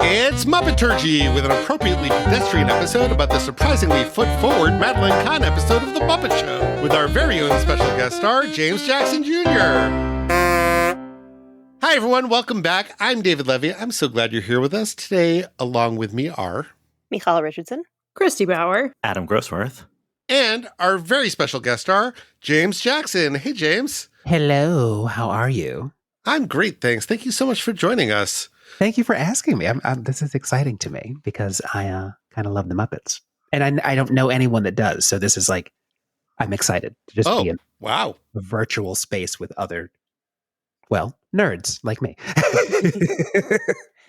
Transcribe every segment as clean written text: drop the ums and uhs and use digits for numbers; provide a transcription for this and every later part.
It's Muppeturgy with an appropriately pedestrian episode about the surprisingly foot-forward Madeline Kahn episode of The Muppet Show with our very own special guest star, James Jackson Jr. Hi, everyone. Welcome back. I'm David Levy. I'm so glad you're here with us. Today, along with me are... Michal Richardson. Christy Bauer. Adam Grossworth. And our very special guest star, James Jackson. Hey, James. Hello. How are you? I'm great, thanks. Thank you so much for joining us. Thank you for asking me. This is exciting to me because I kind of love the Muppets. And I don't know anyone that does. So this is like, I'm excited to just be in a virtual space with other, well, nerds like me.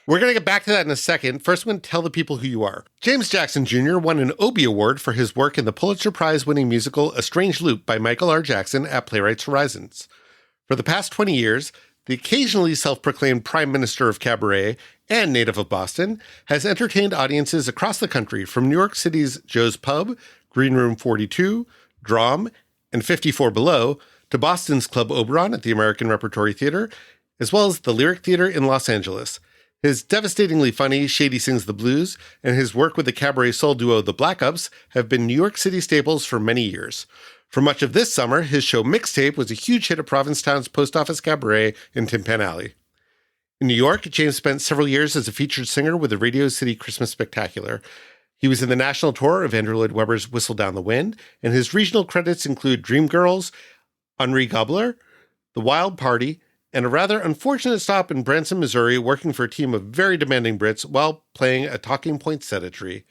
We're going to get back to that in a second. First, I'm going to tell the people who you are. James Jackson Jr. won an Obie Award for his work in the Pulitzer Prize-winning musical A Strange Loop by Michael R. Jackson at Playwrights Horizons. For the past 20 years, the occasionally self-proclaimed Prime Minister of Cabaret and native of Boston has entertained audiences across the country from New York City's Joe's Pub, Green Room 42, Drom, and 54 Below, to Boston's Club Oberon at the American Repertory Theater, as well as the Lyric Theater in Los Angeles. His devastatingly funny Shady Sings the Blues and his work with the cabaret soul duo The Black Ups have been New York City staples for many years. For much of this summer, his show Mixtape was a huge hit at Provincetown's Post Office Cabaret in Tin Pan Alley. In New York, James spent several years as a featured singer with the Radio City Christmas Spectacular. He was in the national tour of Andrew Lloyd Webber's Whistle Down the Wind, and his regional credits include Dreamgirls, Henri Gobbler, The Wild Party, and a rather unfortunate stop in Branson, Missouri, working for a team of very demanding Brits while playing a talking poinsettia.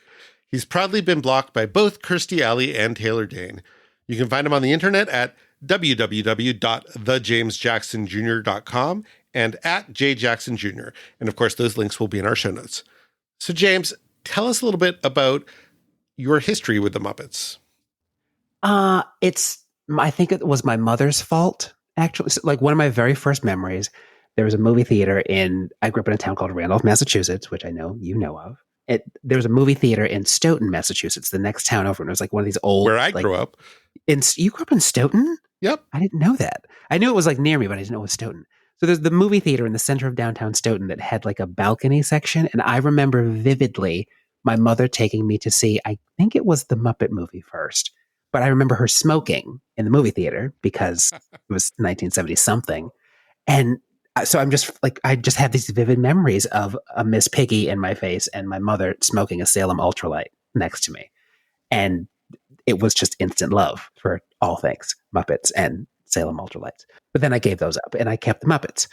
He's proudly been blocked by both Kirstie Alley and Taylor Dane. You can find him on the internet at www.thejamesjacksonjr.com and at jjacksonjr. And of course, those links will be in our show notes. So James, tell us a little bit about your history with the Muppets. I think it was my mother's fault. Actually, so like one of my very first memories, there was a movie theater I grew up in a town called Randolph, Massachusetts, which I know you know of. There was a movie theater in Stoughton, Massachusetts, the next town over. And it was like one of these old... Where I grew up. You grew up in Stoughton? Yep. I didn't know that. I knew it was like near me, but I didn't know it was Stoughton. So there's the movie theater in the center of downtown Stoughton that had like a balcony section. And I remember vividly my mother taking me to see, I think it was the Muppet movie first. But I remember her smoking in the movie theater because it was 1970 something. And so I'm just like, I just have these vivid memories of a Miss Piggy in my face and my mother smoking a Salem Ultralight next to me. And it was just instant love for all things Muppets and Salem Ultralights. But then I gave those up and I kept the Muppets.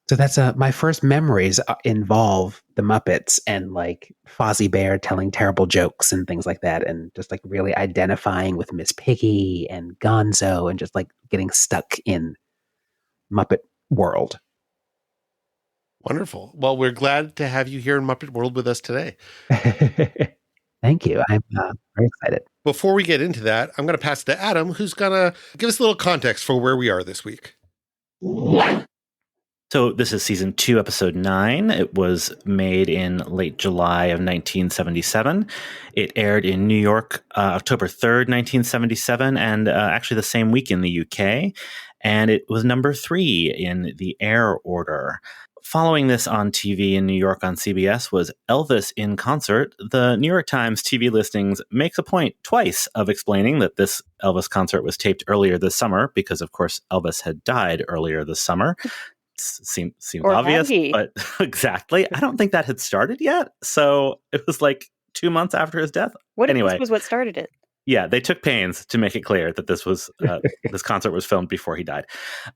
So that's my first memories involve the Muppets and like Fozzie Bear telling terrible jokes and things like that. And just like really identifying with Miss Piggy and Gonzo and just like getting stuck in Muppet world. Wonderful. Well, we're glad to have you here in Muppet World with us today. Thank you. I'm very excited. Before we get into that, I'm going to pass it to Adam, who's going to give us a little context for where we are this week. So this is season 2, episode 9. It was made in late July of 1977. It aired in New York, October 3rd, 1977, and actually the same week in the UK. And it was number 3 in the air order. Following this on TV in New York on CBS was Elvis in Concert. The New York Times TV listings makes a point twice of explaining that this Elvis concert was taped earlier this summer because, of course, Elvis had died earlier this summer. Seems obvious, but exactly. I don't think that had started yet. So it was like 2 months after his death. Anyway, this was what started it? Yeah, they took pains to make it clear that this was this concert was filmed before he died.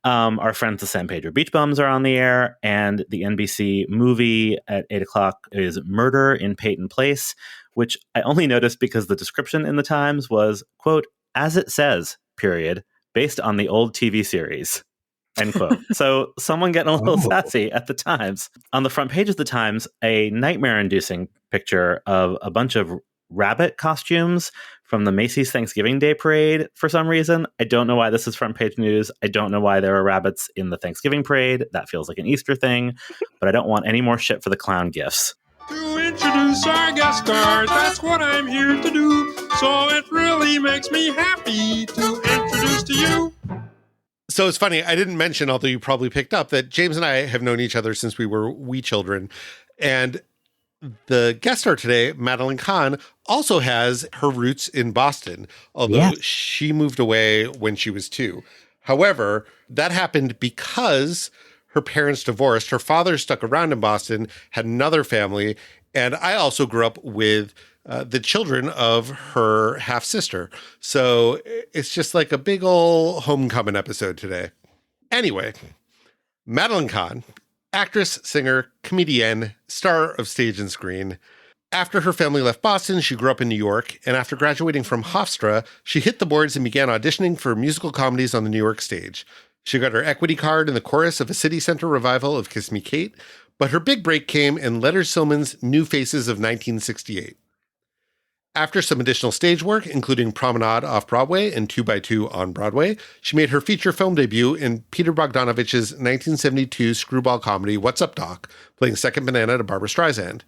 Our friends the San Pedro Beach Bums are on the air, and the NBC movie at 8 o'clock is Murder in Peyton Place, which I only noticed because the description in the Times was, quote, as it says, period, based on the old TV series. End quote. So someone getting a little sassy at the Times. On the front page of the Times, a nightmare-inducing picture of a bunch of rabbit costumes from the Macy's Thanksgiving Day Parade for some reason. I don't know why this is front page news. I don't know why there are rabbits in the Thanksgiving Parade. That feels like an Easter thing, but I don't want any more shit for the clown gifts. To introduce our guest stars, that's what I'm here to do. So it really makes me happy to introduce to you. So it's funny, I didn't mention, although you probably picked up, that James and I have known each other since we were wee children. And The guest star today, Madeline Kahn, also has her roots in Boston, although Yes. she moved away when she was 2. However, that happened because her parents divorced. Her father stuck around in Boston, had another family, and I also grew up with the children of her half sister. So it's just like a big old homecoming episode today. Anyway, Madeline Kahn, actress, singer, comedienne, star of stage and screen. After her family left Boston, she grew up in New York, and after graduating from Hofstra, she hit the boards and began auditioning for musical comedies on the New York stage. She got her equity card in the chorus of a City Center revival of Kiss Me Kate, but her big break came in Leonard Sillman's New Faces of 1968. After some additional stage work, including Promenade off-Broadway and 2x2 on Broadway, she made her feature film debut in Peter Bogdanovich's 1972 screwball comedy What's Up, Doc?, playing second banana to Barbra Streisand.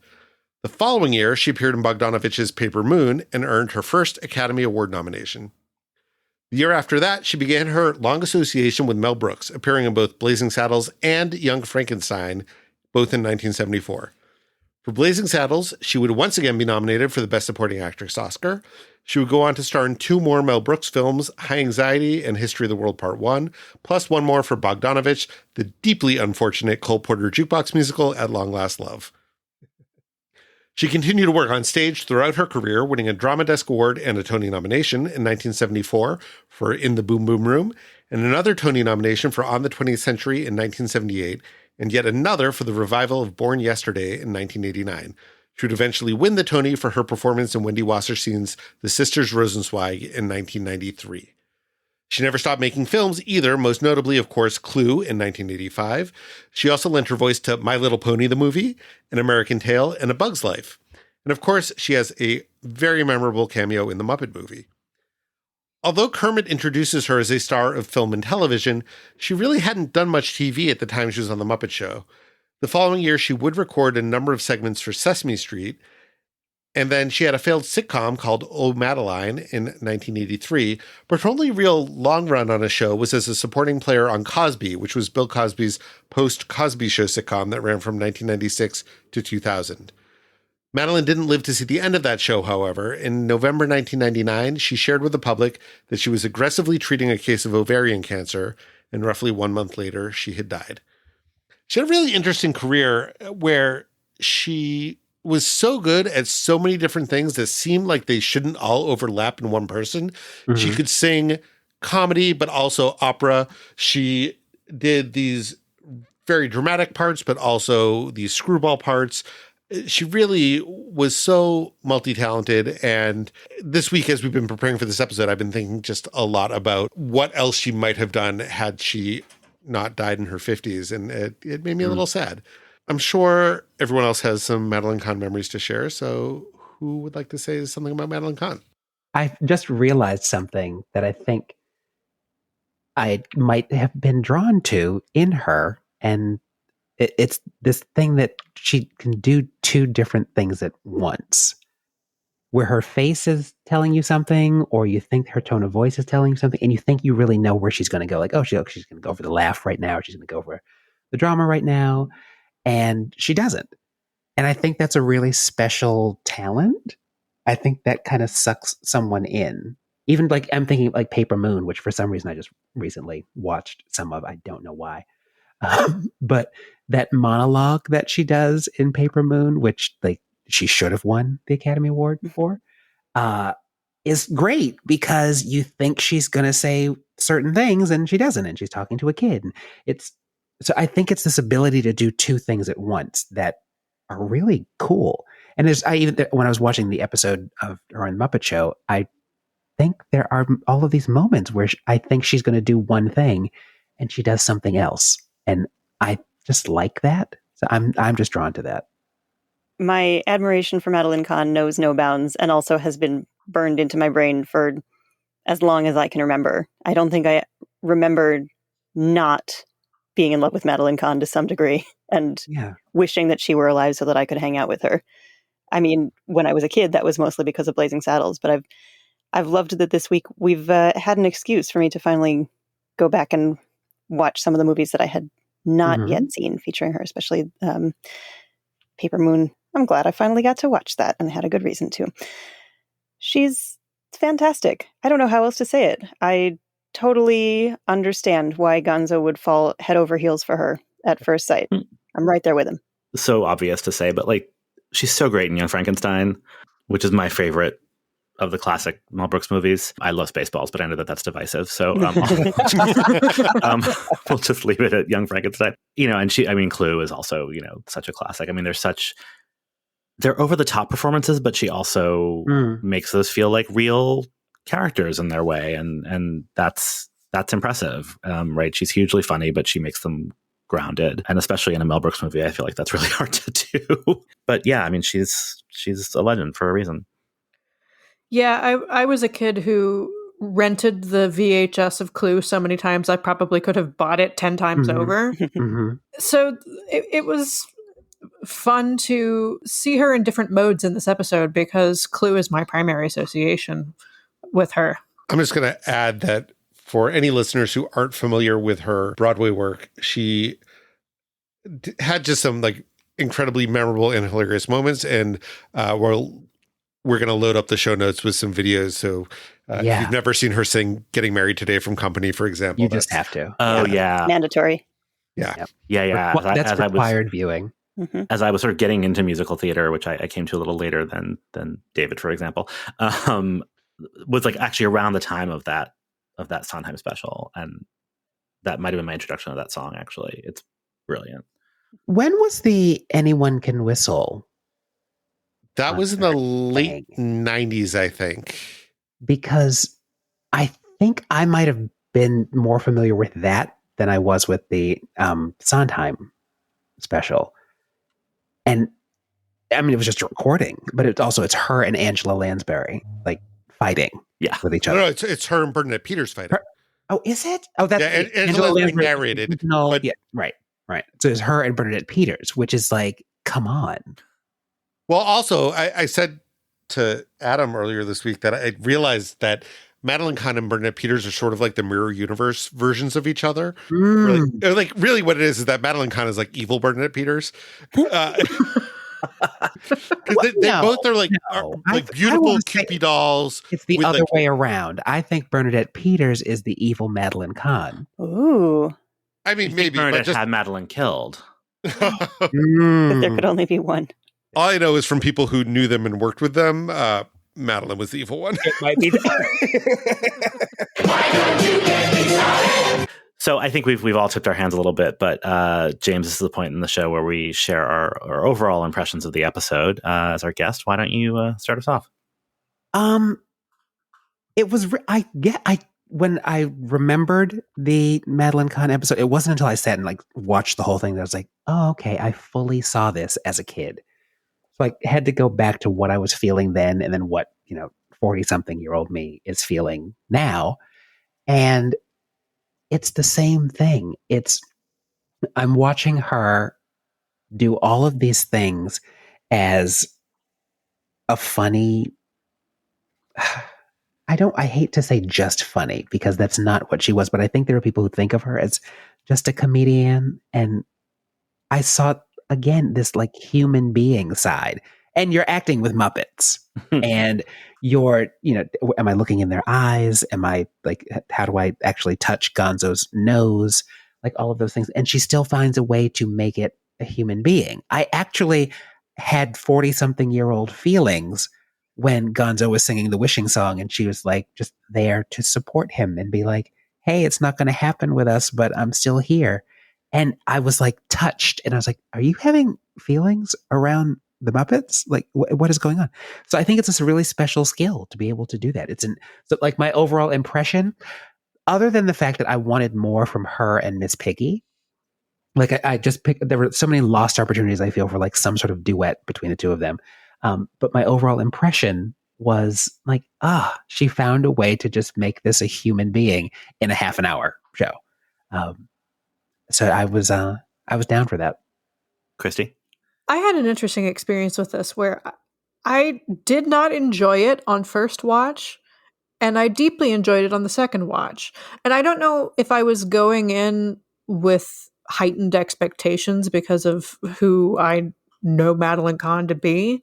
The following year, she appeared in Bogdanovich's Paper Moon and earned her first Academy Award nomination. The year after that, she began her long association with Mel Brooks, appearing in both Blazing Saddles and Young Frankenstein, both in 1974. For Blazing Saddles, she would once again be nominated for the Best Supporting Actress Oscar. She would go on to star in 2 more Mel Brooks films, High Anxiety and History of the World Part 1, plus 1 more for Bogdanovich, the deeply unfortunate Cole Porter jukebox musical At Long Last Love. She continued to work on stage throughout her career, winning a Drama Desk Award and a Tony nomination in 1974 for In the Boom Boom Room, and another Tony nomination for On the 20th Century in 1978, and yet another for the revival of Born Yesterday in 1989. She would eventually win the Tony for her performance in Wendy Wasserstein's The Sisters Rosenzweig in 1993. She never stopped making films either, most notably, of course, Clue in 1985. She also lent her voice to My Little Pony the movie, An American Tail, and A Bug's Life. And of course, she has a very memorable cameo in The Muppet Movie. Although Kermit introduces her as a star of film and television, she really hadn't done much TV at the time she was on The Muppet Show. The following year, she would record a number of segments for Sesame Street, and then she had a failed sitcom called Oh Madeline in 1983, but her only real long run on a show was as a supporting player on Cosby, which was Bill Cosby's post-Cosby Show sitcom that ran from 1996 to 2000. Madeline didn't live to see the end of that show, however. In November 1999, she shared with the public that she was aggressively treating a case of ovarian cancer, and roughly 1 month later, she had died. She had a really interesting career where she was so good at so many different things that seemed like they shouldn't all overlap in one person. Mm-hmm. She could sing comedy, but also opera. She did these very dramatic parts, but also these screwball parts. She really was so multi-talented. And this week, as we've been preparing for this episode, I've been thinking just a lot about what else she might have done had she not died in her 50s. And it made me a little sad. I'm sure everyone else has some Madeline Kahn memories to share. So who would like to say something about Madeline Kahn? I just realized something that I think I might have been drawn to in her. And it's this thing that she can do 2 different things at once, where her face is telling you something, or you think her tone of voice is telling you something, and you think you really know where she's going to go. Like, oh, she's going to go for the laugh right now, or she's going to go for the drama right now. And she doesn't. And I think that's a really special talent. I think that kind of sucks someone in. Even like, I'm thinking like Paper Moon, which for some reason I just recently watched some of. I don't know why. But that monologue that she does in Paper Moon, which like she should have won the Academy Award for, is great because you think she's going to say certain things and she doesn't, and she's talking to a kid. So I think it's this ability to do 2 things at once that are really cool. And when I was watching the episode of her on Muppet Show, I think there are all of these moments where I think she's going to do one thing and she does something else. And I just like that. So I'm just drawn to that. My admiration for Madeline Kahn knows no bounds and also has been burned into my brain for as long as I can remember. I don't think I remember not being in love with Madeline Kahn to some degree and wishing that she were alive so that I could hang out with her. I mean, when I was a kid, that was mostly because of Blazing Saddles, but I've loved that this week we've had an excuse for me to finally go back and watch some of the movies that I had not yet seen featuring her, especially Paper Moon I'm glad I finally got to watch that and had a good reason to. She's fantastic. I don't know how else to say it. I totally understand why Gonzo would fall head over heels for her at first sight. I'm right there with him. So obvious to say, but like she's so great in Young Frankenstein, which is my favorite of the classic Mel Brooks movies. I love Spaceballs, but I know that that's divisive. So we'll just leave it at Young Frankenstein. And Clue is also, such a classic. I mean, they're over the top performances, but she also makes those feel like real characters in their way. And that's impressive. Right. She's hugely funny, but she makes them grounded. And especially in a Mel Brooks movie, I feel like that's really hard to do. But yeah, I mean, she's a legend for a reason. Yeah, I was a kid who rented the VHS of Clue so many times I probably could have bought it 10 times over. So it was fun to see her in different modes in this episode because Clue is my primary association with her. I'm just going to add that for any listeners who aren't familiar with her Broadway work, she had just some like incredibly memorable and hilarious moments. And we're going to load up the show notes with some videos. So if you've never seen her sing Getting Married Today from Company, for example. You just have to. Oh, yeah. Mandatory. Yeah. Yeah. That's required viewing. As I was sort of getting into musical theater, which I came to a little later than David, for example, was like actually around the time of that Sondheim special. And that might have been my introduction to that song, actually. It's brilliant. When was the Anyone Can Whistle? That was in the late 90s, I think. Because I think I might have been more familiar with that than I was with the Sondheim special. And I mean, it was just a recording, but it's her and Angela Lansbury like fighting with each other. No, it's her and Bernadette Peters fighting. Is it? Oh, that's Angela Lansbury narrated. No, right. So it's her and Bernadette Peters, which is like, come on. Well, also, I said to Adam earlier this week that I realized that Madeline Kahn and Bernadette Peters are sort of like the mirror universe versions of each other. Really what it is that Madeline Kahn is like evil Bernadette Peters. Because they both are like beautiful Cupid dolls. It's the other way around. I think Bernadette Peters is the evil Madeline Kahn. Ooh. I mean, maybe. Bernadette had Madeline killed. But there could only be one. All I know is from people who knew them and worked with them, Madeline was the evil one. It might be. So I think we've all tipped our hands a little bit, but James, this is the point in the show where we share our overall impressions of the episode. As our guest, why don't you start us off? It was when I remembered the Madeline Kahn episode, it wasn't until I sat and like watched the whole thing that I was like, oh, okay, I fully saw this as a kid. So I had to go back to what I was feeling then and then what, 40-something-year-old me is feeling now. And it's the same thing. I'm watching her do all of these things as a funny, I hate to say just funny because that's not what she was, but I think there are people who think of her as just a comedian. And I saw, again, this like human being side. And you're acting with Muppets and you're, am I looking in their eyes? Am I like, how do I actually touch Gonzo's nose? Like all of those things. And she still finds a way to make it a human being. I actually had 40-something-year-old feelings when Gonzo was singing the wishing song and she was like just there to support him and be like, hey, it's not going to happen with us, but I'm still here. And I was like touched and I was like, are you having feelings around the Muppets? Like what is going on? So I think it's just a really special skill to be able to do that. So like my overall impression, other than the fact that I wanted more from her and Miss Piggy, like I just picked, there were so many lost opportunities I feel for like some sort of duet between the two of them. But my overall impression was like, she found a way to just make this a human being in a half an hour show. So I was down for that. Christy? I had an interesting experience with this where I did not enjoy it on first watch and I deeply enjoyed it on the second watch. And I don't know if I was going in with heightened expectations because of who I know Madeline Kahn to be.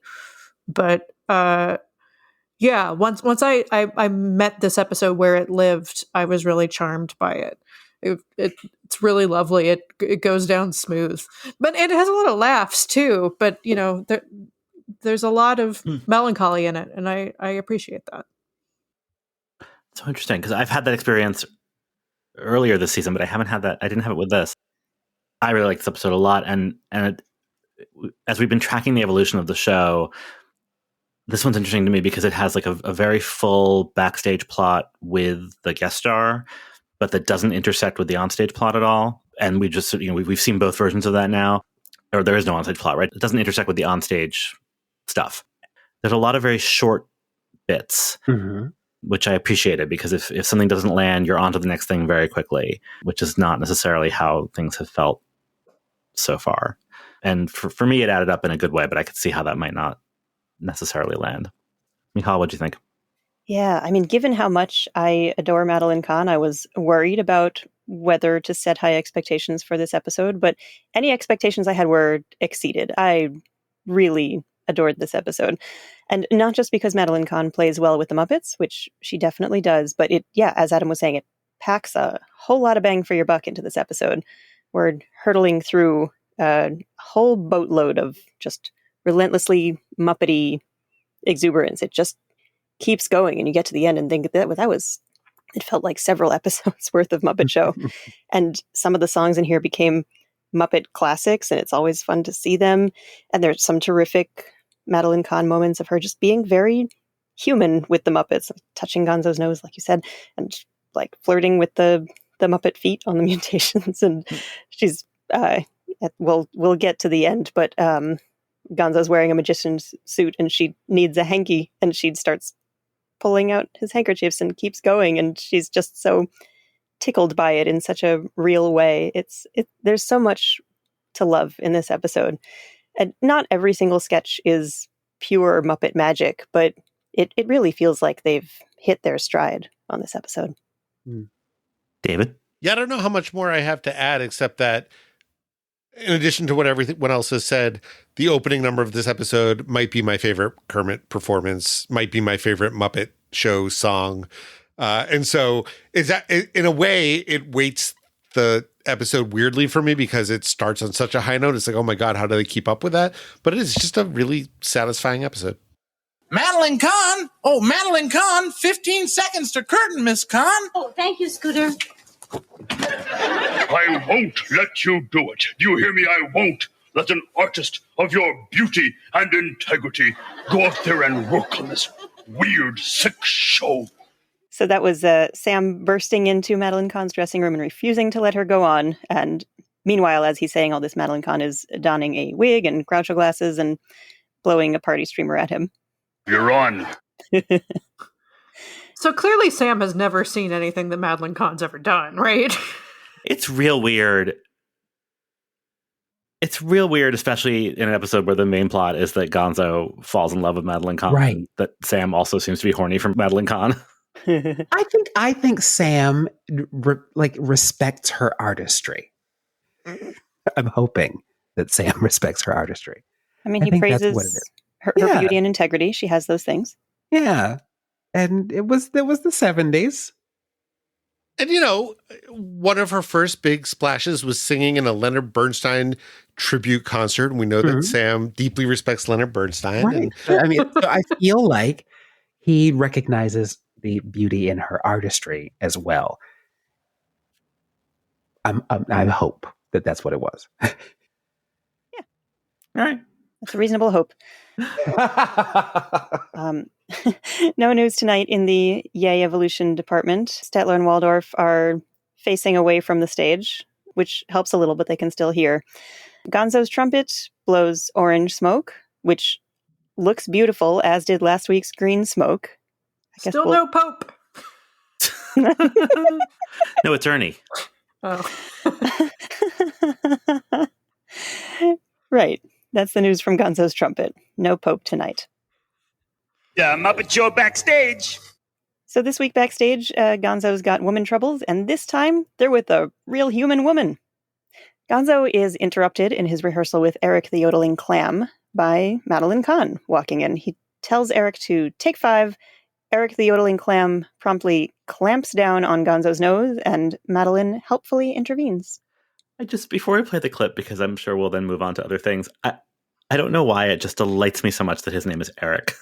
But yeah, once I met this episode where it lived, I was really charmed by it. It's really lovely. It goes down smooth, but it has a lot of laughs too. But there's a lot of melancholy in it, and I appreciate that. So interesting, because I've had that experience earlier this season, but I haven't had that. I didn't have it with this. I really like this episode a lot, and as we've been tracking the evolution of the show, this one's interesting to me because it has like a very full backstage plot with the guest star, but that doesn't intersect with the onstage plot at all. And we just, we've seen both versions of that now, or there is no onstage plot, right? It doesn't intersect with the onstage stuff. There's a lot of very short bits, which I appreciated, because if something doesn't land, you're on to the next thing very quickly, which is not necessarily how things have felt so far. And for me, it added up in a good way, but I could see how that might not necessarily land. Michal, what do you think? Yeah, I mean, given how much I adore Madeline Kahn, I was worried about whether to set high expectations for this episode, but any expectations I had were exceeded. I really adored this episode. And not just because Madeline Kahn plays well with the Muppets, which she definitely does, but as Adam was saying, it packs a whole lot of bang for your buck into this episode. We're hurtling through a whole boatload of just relentlessly Muppety exuberance. It just keeps going, and you get to the end and think it felt like several episodes worth of Muppet Show. And some of the songs in here became Muppet classics, and it's always fun to see them. And there's some terrific Madeline Kahn moments of her just being very human with the Muppets, touching Gonzo's nose, like you said, and like flirting with the Muppet feet on the mutations. And she's we'll get to the end, but Gonzo's wearing a magician's suit and she needs a hanky, and she starts pulling out his handkerchiefs and keeps going, and she's just so tickled by it in such a real way. There's so much to love in this episode. And not every single sketch is pure Muppet magic, but it really feels like they've hit their stride on this episode. David? Yeah, I don't know how much more I have to add, except that in addition to what everyone else has said, the opening number of this episode might be my favorite Kermit performance, might be my favorite Muppet Show song. And so is that, in a way, it weights the episode weirdly for me because it starts on such a high note. It's like, oh my God, how do they keep up with that? But it is just a really satisfying episode. Madeline Kahn! Oh, Madeline Kahn! 15 seconds to curtain, Miss Kahn! Oh, thank you, Scooter. I won't let you do it. Do you hear me? I won't let an artist of your beauty and integrity go out there and work on this weird, sick show. So that was Sam bursting into Madeline Kahn's dressing room and refusing to let her go on. And meanwhile, as he's saying all this, Madeline Kahn is donning a wig and Groucho glasses and blowing a party streamer at him. You're on. So clearly Sam has never seen anything that Madeline Kahn's ever done, right? It's real weird. It's real weird, especially in an episode where the main plot is that Gonzo falls in love with Madeline Kahn. Right. And that Sam also seems to be horny for Madeline Kahn. I think Sam respects her artistry. I'm hoping that Sam respects her artistry. I mean, he praises her beauty and integrity. She has those things. Yeah. And it was the 70s. And, one of her first big splashes was singing in a Leonard Bernstein tribute concert. And we know that Sam deeply respects Leonard Bernstein. Right. I mean, so I feel like he recognizes the beauty in her artistry as well. I hope that that's what it was. Yeah. All right. That's a reasonable hope. No news tonight in the Yay Evolution department. Stetler and Waldorf are facing away from the stage, which helps a little, but they can still hear. Gonzo's trumpet blows orange smoke, which looks beautiful, as did last week's green smoke. Still no Pope. No, it's Ernie. Oh. Right. That's the news from Gonzo's trumpet. No Pope tonight. Muppet Show backstage. So this week backstage, Gonzo's got woman troubles, and this time they're with a real human woman. Gonzo is interrupted in his rehearsal with Eric the Yodeling Clam by Madeline Kahn walking in. He tells Eric to take 5. Eric the Yodeling Clam promptly clamps down on Gonzo's nose, and Madeline helpfully intervenes. Before we play the clip, because I'm sure we'll then move on to other things, I don't know why it just delights me so much that his name is Eric.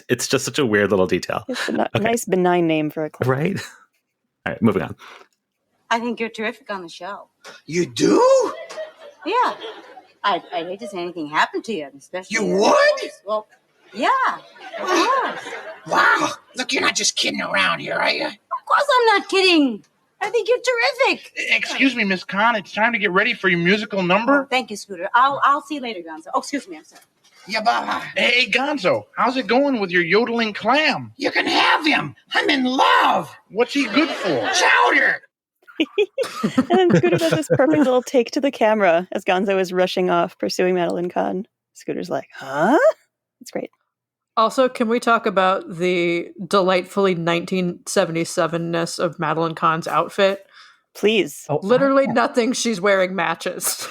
It's just such a weird little detail. It's a nice, benign name for a clam. Right? All right, moving on. I think you're terrific on the show. You do? Yeah. I'd hate to see anything happen to you, especially... You would? Well, yeah, of course. Wow. Look, you're not just kidding around here, are you? Of course I'm not kidding. I think you're terrific. Excuse me, Miss Kahn. It's time to get ready for your musical number. Oh, thank you, Scooter. I'll see you later, Gonzo. Oh, excuse me, I'm sorry. Yeah, Baba. Hey, Gonzo, how's it going with your yodeling clam? You can have him. I'm in love. What's he good for? Chowder. And then Scooter does this perfect little take to the camera as Gonzo is rushing off, pursuing Madeline Kahn. Scooter's like, huh? It's great. Also, can we talk about the delightfully 1977-ness of Madeline Kahn's outfit? Please. Oh, Literally nothing she's wearing matches.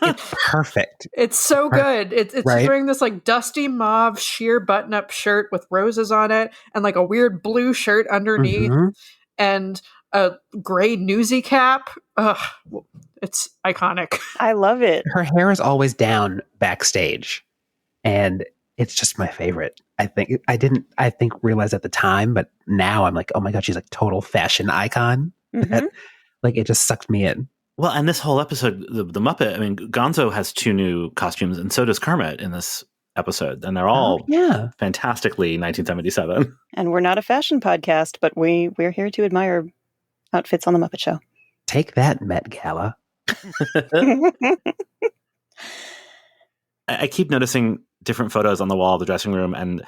It's perfect. It's so good. It's Right? wearing this like dusty mauve sheer button-up shirt with roses on it and like a weird blue shirt underneath and a gray newsy cap. Ugh, it's iconic. I love it. Her hair is always down backstage, and it's just my favorite. I didn't realize at the time, but now I'm like, oh my God, she's like total fashion icon. Mhm. Like it just sucked me in. Well, and this whole episode, the Muppet, I mean, Gonzo has 2 new costumes, and so does Kermit in this episode. And they're all fantastically 1977. And we're not a fashion podcast, but we're here to admire outfits on the Muppet Show. Take that, Met Gala. I keep noticing different photos on the wall of the dressing room, and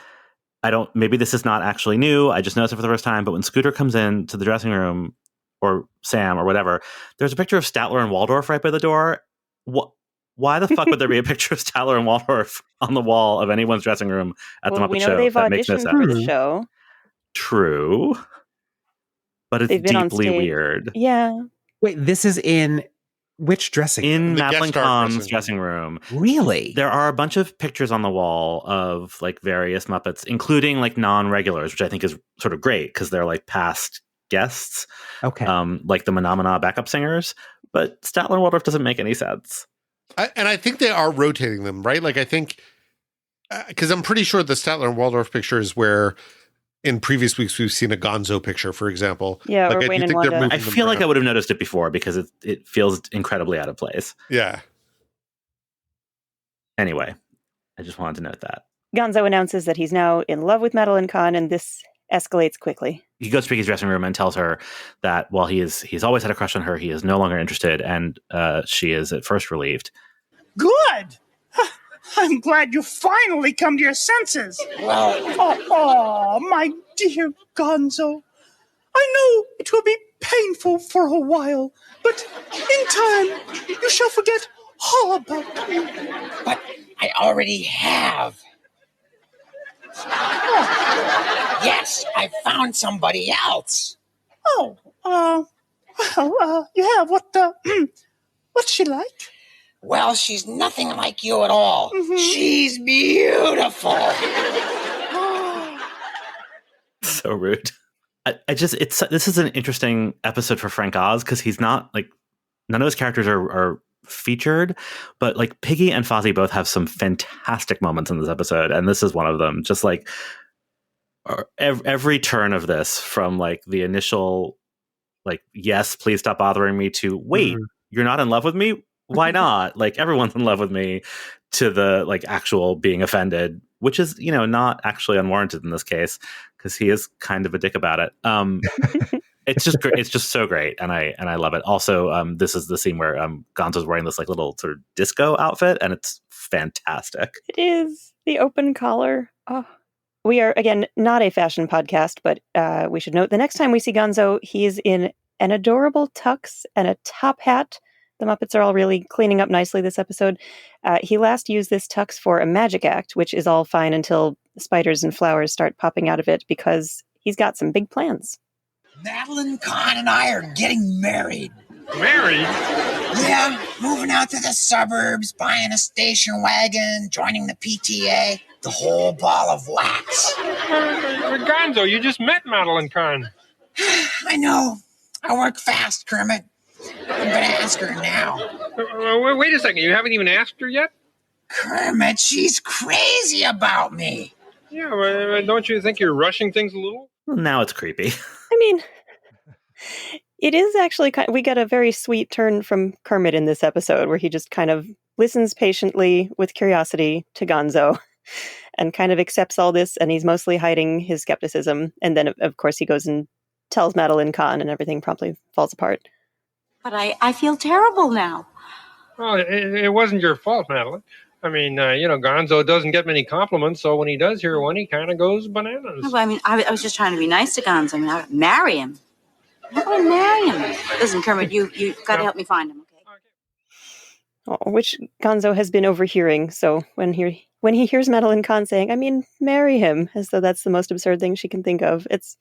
maybe this is not actually new. I just noticed it for the first time, but when Scooter comes in to the dressing room, or Sam or whatever, there's a picture of Statler and Waldorf right by the door. Why the fuck would there be a picture of Statler and Waldorf on the wall of anyone's dressing room at the Muppet we know Show? they've That makes no auditioned for sense. the show. True. But it's They've been on deeply stage. weird. Yeah. Wait, this is in which dressing room? In The Madeline guest star Kahn's dressing room. Really? There are a bunch of pictures on the wall of like various Muppets, including like non-regulars, which I think is sort of great because they're like past guests. Okay. Like the Menomina backup singers. But Statler and Waldorf doesn't make any sense. And I think they are rotating them, right? Like I think, because I'm pretty sure the Statler and Waldorf picture is where in previous weeks we've seen a Gonzo picture, for example. Yeah, like, or I Wayne do and think they're Wanda. moving I them feel like I around. would have noticed it before because it feels incredibly out of place. Yeah. Anyway, I just wanted to note that. Gonzo announces that he's now in love with Madeline Kahn, and this escalates quickly. He goes to Piggy's dressing room and tells her that while he's always had a crush on her, he is no longer interested, and she is at first relieved. Good! I'm glad you finally come to your senses. Oh, my dear Gonzo. I know it will be painful for a while, but in time, you shall forget all about me. But I already have. Yes, I found somebody else. Oh, yeah, what's she like? Well, she's nothing like you at all. She's beautiful. So rude. This is an interesting episode for Frank Oz because he's not like none of his characters are featured, but like Piggy and Fozzie both have some fantastic moments in this episode, and this is one of them. Just like every turn of this, from like the initial like yes, please stop bothering me, to wait, you're not in love with me? Why not? Like everyone's in love with me, to the like actual being offended, which is, you know, not actually unwarranted in this case because he is kind of a dick about it. It's just great. It's just so great, and I love it. Also, this is the scene where Gonzo's wearing this like little sort of disco outfit, and it's fantastic. It is the open collar. Oh, we are again not a fashion podcast, but we should note the next time we see Gonzo, he's in an adorable tux and a top hat. The Muppets are all really cleaning up nicely this episode. He last used this tux for a magic act, which is all fine until spiders and flowers start popping out of it because he's got some big plans. Madeline Kahn and I are getting married. Married? Yeah, moving out to the suburbs, buying a station wagon, joining the PTA, the whole ball of wax. Gonzo, you just met Madeline Kahn. I know. I work fast, Kermit. I'm gonna ask her now. Wait a second, you haven't even asked her yet? Kermit, she's crazy about me. Yeah, well, don't you think you're rushing things a little? Now it's creepy. I mean, it is actually we get a very sweet turn from Kermit in this episode where he just kind of listens patiently with curiosity to Gonzo and kind of accepts all this, and he's mostly hiding his skepticism. And then, of course, he goes and tells Madeline Kahn, and everything promptly falls apart. But I feel terrible now. Well, it wasn't your fault, Madeline. I mean, Gonzo doesn't get many compliments, so when he does hear one, he kind of goes bananas. No, but I mean, I was just trying to be nice to Gonzo. I mean, I would marry him. How would I marry him? Listen, Kermit, you got to help me find him, okay? Which Gonzo has been overhearing, so when he hears Madeline Kahn saying, I mean, marry him, as though that's the most absurd thing she can think of, it's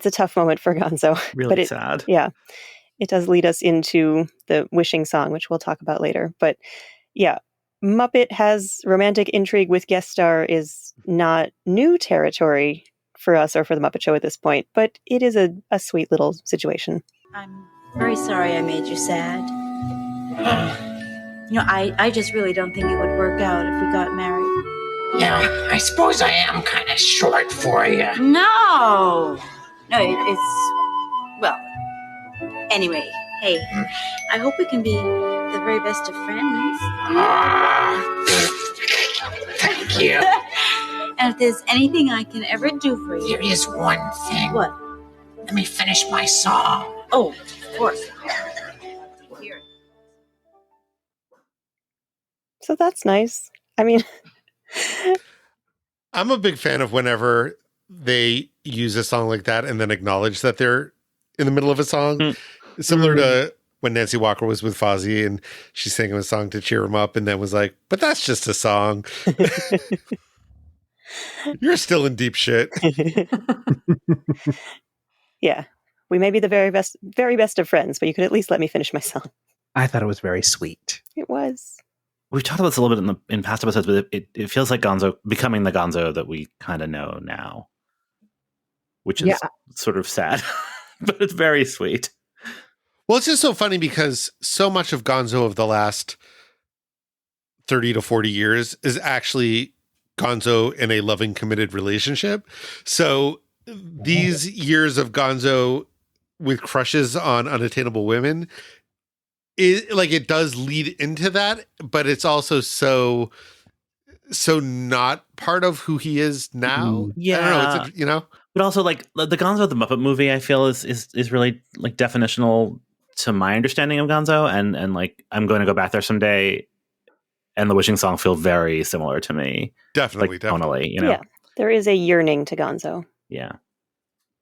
a tough moment for Gonzo. Really sad. Yeah. It does lead us into the wishing song, which we'll talk about later. But yeah, Muppet has romantic intrigue with guest star is not new territory for us or for the Muppet Show at this point, but it is a sweet little situation. I'm very sorry I made you sad. I just really don't think it would work out if we got married. Yeah, I suppose I am kind of short for you. No, it's... Well, anyway, hey, I hope we can be the very best of friends. Thank you. And if there's anything I can ever do for you... There is one thing. What? Let me finish my song. Oh, of course. Hear it. So that's nice. I mean... I'm a big fan of whenever they use a song like that and then acknowledge that they're in the middle of a song. Similar to when Nancy Walker was with Fozzie and she sang him a song to cheer him up and then was like, but that's just a song. You're still in deep shit. Yeah. We may be the very best of friends, but you could at least let me finish my song. I thought it was very sweet. It was. We've talked about this a little bit in past episodes, but it feels like Gonzo becoming the Gonzo that we kind of know now, which is sort of sad, but it's very sweet. Well, it's just so funny because so much of Gonzo of the last 30 to 40 years is actually Gonzo in a loving, committed relationship. So these years of Gonzo with crushes on unattainable women, it does lead into that, but it's also so not part of who he is now. Yeah. I don't know. But also, like, the Gonzo of the Muppet movie, I feel is really, like, definitional to my understanding of Gonzo, and like, I'm going to go back there someday, and the wishing song feel very similar to me. Definitely, tonally, Yeah, there is a yearning to Gonzo. Yeah.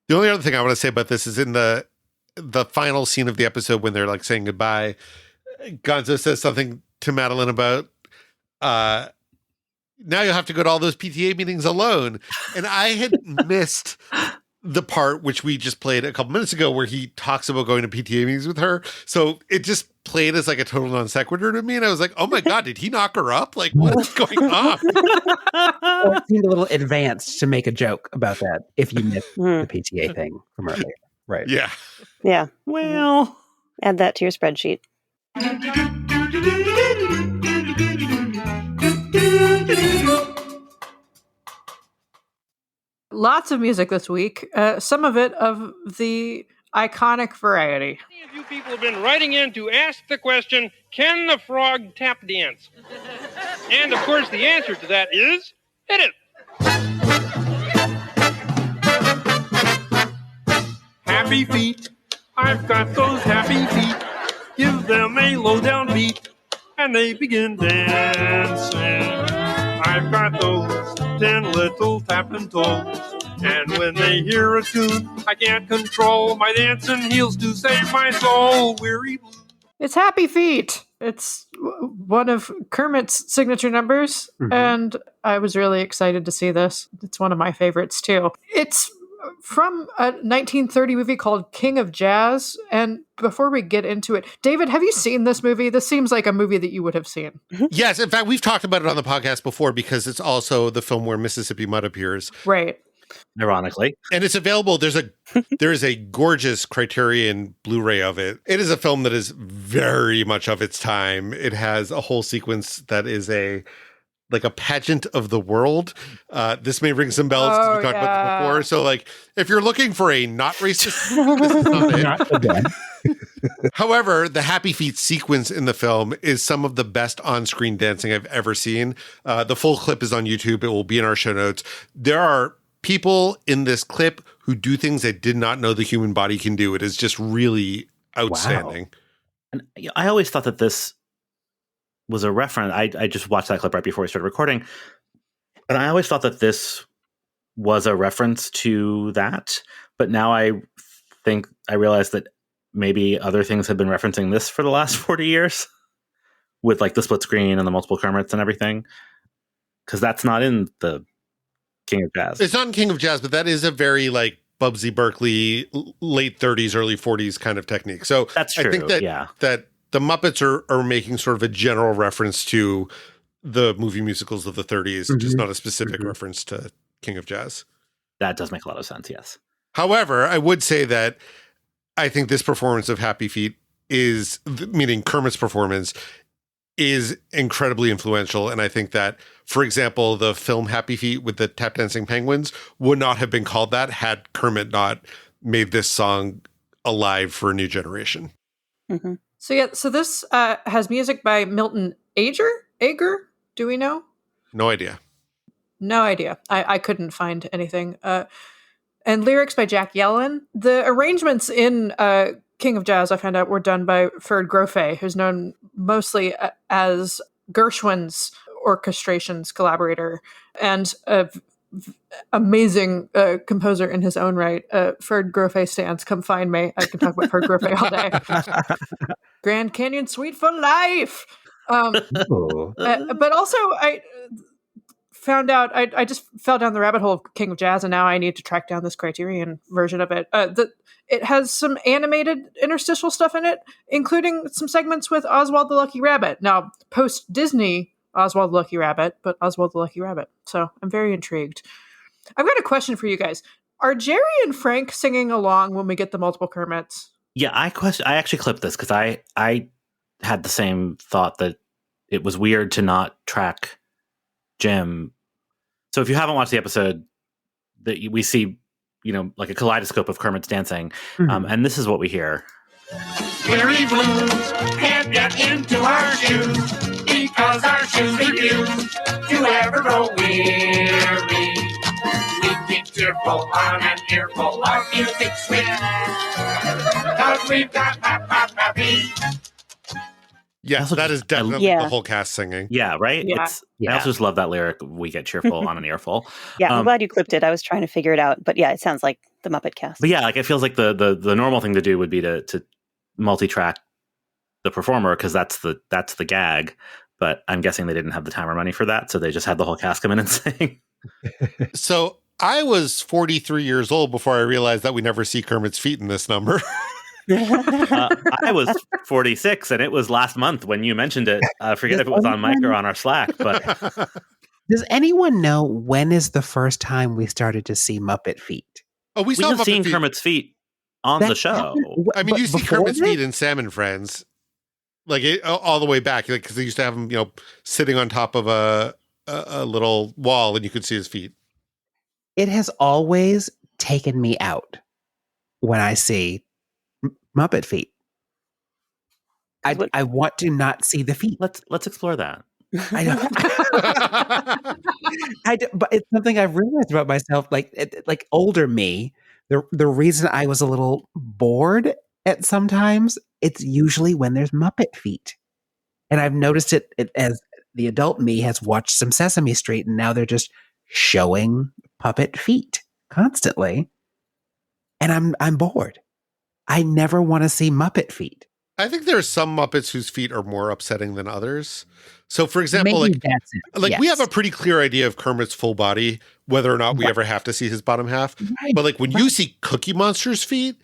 The only other thing I want to say about this is in the final scene of the episode when they're like saying goodbye, Gonzo says something to Madeline about, now you'll have to go to all those PTA meetings alone. And I had missed the part which we just played a couple minutes ago where he talks about going to PTA meetings with her. So it just played as like a total non sequitur to me. And I was like, oh my God, did he knock her up? Like, what's going on? Or it seemed a little advanced to make a joke about that if you missed the PTA thing from earlier. Right. Yeah. Yeah. Well, add that to your spreadsheet. Lots of music this week. Some of it of the iconic variety. Many of you people have been writing in to ask the question, can the frog tap dance? And of course the answer to that is, hit it. Happy feet, I've got those happy feet. Give them a low down beat, and they begin dancing. I've got those 10 little tapping toes, and when they hear a tune, I can't control my dancing heels to save my soul. Weary blue. It's Happy Feet. It's one of Kermit's signature numbers, and I was really excited to see this. It's one of my favorites, too. It's from a 1930 movie called King of Jazz. And before we get into it, David, have you seen this movie? This seems like a movie that you would have seen. Yes, in fact, we've talked about it on the podcast before because it's also the film where Mississippi Mud appears. Right. Ironically. And it's available. There is a gorgeous Criterion Blu-ray of it. It is a film that is very much of its time. It has a whole sequence that is like a pageant of the world. This may ring some bells because we talked about this before. So like, if you're looking for a not racist, this is not it. Not so bad. However, the Happy Feet sequence in the film is some of the best on-screen dancing I've ever seen. The full clip is on YouTube. It will be in our show notes. There are people in this clip who do things I did not know the human body can do. It is just really outstanding. Wow. And I always thought that this was a reference. I just watched that clip right before we started recording. And I always thought that this was a reference to that. But now I think I realize that maybe other things have been referencing this for the last 40 years with like the split screen and the multiple Kermits and everything. Because that's not in the King of Jazz. It's not in King of Jazz, but that is a very like Bubsy Berkeley, late 30s, early 40s kind of technique. So that's true. I think that the Muppets are making sort of a general reference to the movie musicals of the 30s, just not a specific reference to King of Jazz. That does make a lot of sense, yes. However, I would say that I think this performance of Happy Feet meaning Kermit's performance, is incredibly influential. And I think that, for example, the film Happy Feet with the tap dancing penguins would not have been called that had Kermit not made this song alive for a new generation. Mm-hmm. So this has music by Milton Ager? Do we know? No idea. No idea. I couldn't find anything. And lyrics by Jack Yellen. The arrangements in King of Jazz, I found out, were done by Ferd Grofe, who's known mostly as Gershwin's orchestrations collaborator and amazing composer in his own right. Ferd Grofe stands. Come find me. I can talk about Ferd Grofe all day. Grand Canyon Suite for life. But also, I found out I just fell down the rabbit hole of King of Jazz, and now I need to track down this Criterion version of it. It has some animated interstitial stuff in it, including some segments with Oswald the Lucky Rabbit. Now, post-Disney Oswald the Lucky Rabbit, but Oswald the Lucky Rabbit. So I'm very intrigued. I've got a question for you guys. Are Jerry and Frank singing along when we get the multiple Kermits? Yeah, I actually clipped this because I had the same thought that it was weird to not track Jim. So if you haven't watched the episode, that we see, like a kaleidoscope of Kermit's dancing, and this is what we hear. Weary blues can't get into our shoes because our shoes refuse to ever grow weary. We keep cheerful on an earful of music sweet because we've got happy. Yes, that is definitely the whole cast singing. Yeah, right? Yeah. I also just love that lyric, we get cheerful on an earful. Yeah, I'm glad you clipped it. I was trying to figure it out. But yeah, it sounds like the Muppet cast. But yeah, like it feels like the normal thing to do would be to multi-track the performer because that's the gag. But I'm guessing they didn't have the time or money for that, so they just had the whole cast come in and sing. So I was 43 years old before I realized that we never see Kermit's feet in this number. I was 46, and it was last month when you mentioned it. I forget if it was on mic or on our Slack. But does anyone know when is the first time we started to see Muppet feet? Oh, we have Muppet seen feet. Kermit's feet on the show. I mean, you see Kermit's feet in Sam and Friends, like all the way back, because they used to have him, sitting on top of a little wall, and you could see his feet. It has always taken me out when I see Muppet feet. I want to not see the feet. Let's explore that. I don't. But it's something I've realized about myself. Like older me, the reason I was a little bored at sometimes, it's usually when there's Muppet feet, and I've noticed it as the adult me has watched some Sesame Street, and now they're just showing puppet feet constantly, and I'm bored. I never want to see Muppet feet. I think there are some Muppets whose feet are more upsetting than others. So, for example, Maybe that's it. we Yes. have a pretty clear idea of Kermit's full body, whether or not we ever have to see his bottom half. Right, But like when you see Cookie Monster's feet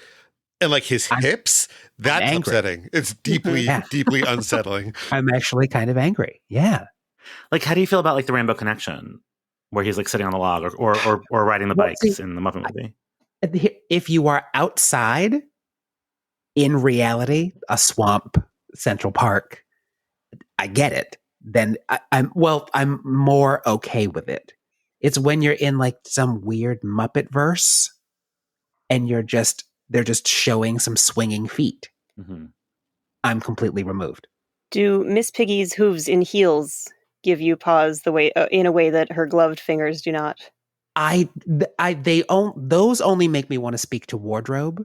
and like his hips, that's angry. upsetting. It's deeply, deeply unsettling. I'm actually kind of angry. Yeah. Like, how do you feel about like the Rainbow Connection, where he's like sitting on the log or riding the bikes in the Muppet movie? If you are outside, in reality, a swamp, Central Park, I get it. Then I'm more okay with it. It's when you're in like some weird Muppet verse and they're just showing some swinging feet. Mm-hmm. I'm completely removed. Do Miss Piggy's hooves in heels give you pause in a way that her gloved fingers do not? Those only make me want to speak to wardrobe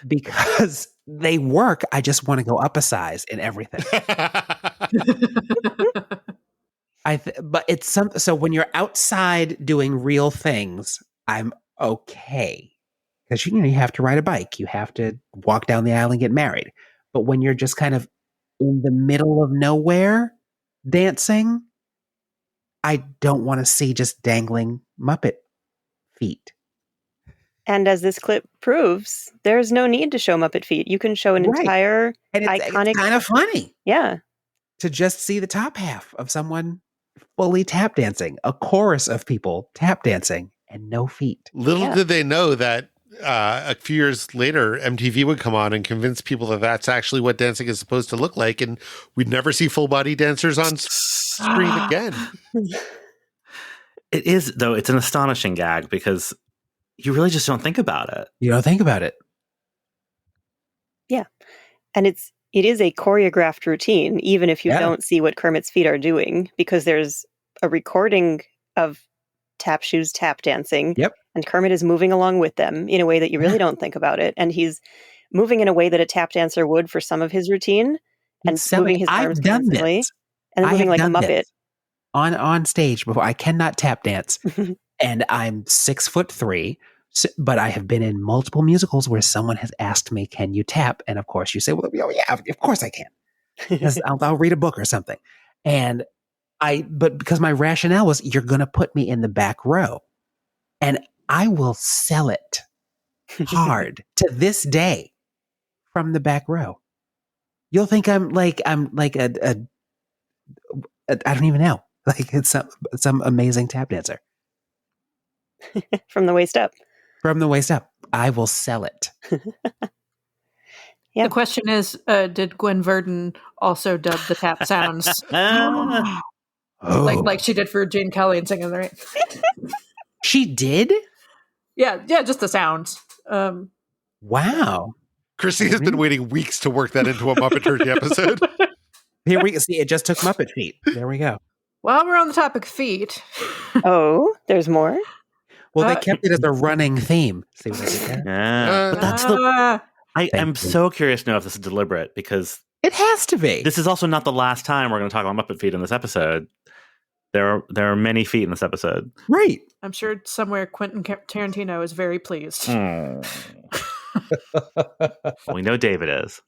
because they work. I just want to go up a size in everything. But it's so when you're outside doing real things, I'm okay because you have to ride a bike, you have to walk down the aisle and get married. But when you're just kind of in the middle of nowhere dancing, I don't want to see just dangling Muppet feet. And as this clip proves, there's no need to show Muppet feet. You can show an entire iconic. It's kind of funny. Yeah. To just see the top half of someone fully tap dancing, a chorus of people tap dancing and no feet. Little did they know that a few years later, MTV would come on and convince people that that's actually what dancing is supposed to look like. And we'd never see full body dancers on screen again. It is, though, it's an astonishing gag because you really just don't think about it. You don't think about it. Yeah. And it is a choreographed routine, even if you don't see what Kermit's feet are doing, because there's a recording of Tap Shoes tap dancing. Yep. And Kermit is moving along with them in a way that you really don't think about it. And he's moving in a way that a tap dancer would for some of his routine and moving his arms constantly. And then moving like a Muppet. On stage before. I cannot tap dance. And I'm 6'3", but I have been in multiple musicals where someone has asked me, "Can you tap?" And of course you say, "Well, yeah, of course I can." Because I'll read a book or something. But because my rationale was, you're going to put me in the back row, and I will sell it hard to this day from the back row. You'll think I'm like I don't even know. Like it's some amazing tap dancer. From the waist up. From the waist up. I will sell it. Yeah. The question is, did Gwen Verdon also dub the tap sounds? Like she did for Gene Kelly and Singing in the Rain. She did? Yeah, just the sounds. Wow. Chrissy has been waiting weeks to work that into a Muppet Turkey episode. Here we see it just took Muppet feet. There we go. While we're on the topic of feet. Oh, there's more? Well, they kept it as a running theme. See what I did there? But that's I'm so curious to know if this is deliberate, because it has to be. This is also not the last time we're going to talk about Muppet feet in this episode. There are many feet in this episode. Right. I'm sure somewhere Quentin Tarantino is very pleased. We know David is.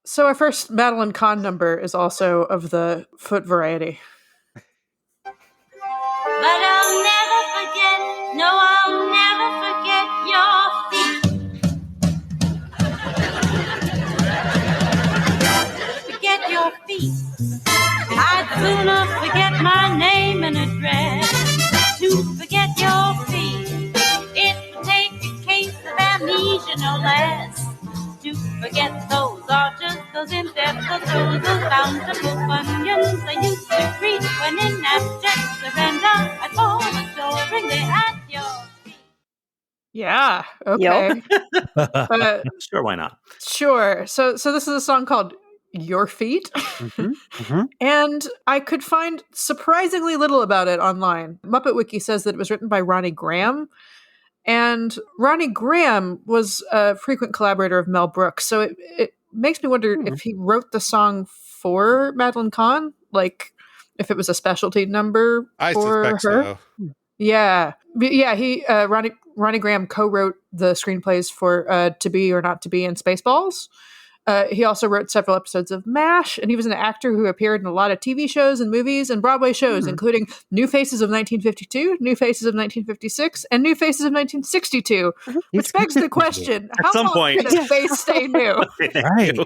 So our first Madeline Kahn number is also of the foot variety. But I'll never forget, no, I'll never forget your feet. Forget your feet. I'd sooner forget my name and address to forget your feet. It would take a case of amnesia, no less, to forget those arches, those in-depth, those bountiful funyuns I used to greet when in abject surrender I fall adoringly at your feet. Yeah, okay. Yep. Sure, why not? Sure. So this is a song called Your Feet. And I could find surprisingly little about it online. Muppet Wiki says that it was written by Ronnie Graham. And Ronnie Graham was a frequent collaborator of Mel Brooks. So it makes me wonder if he wrote the song for Madeline Kahn, like if it was a specialty number I for suspect her. so. Yeah. He Ronnie Graham co-wrote the screenplays for To Be or Not to Be and Spaceballs. He also wrote several episodes of MASH, and he was an actor who appeared in a lot of TV shows and movies and Broadway shows, including New Faces of 1952, New Faces of 1956, and New Faces of 1962, which begs the question, how some long point. can a face stay new? Right.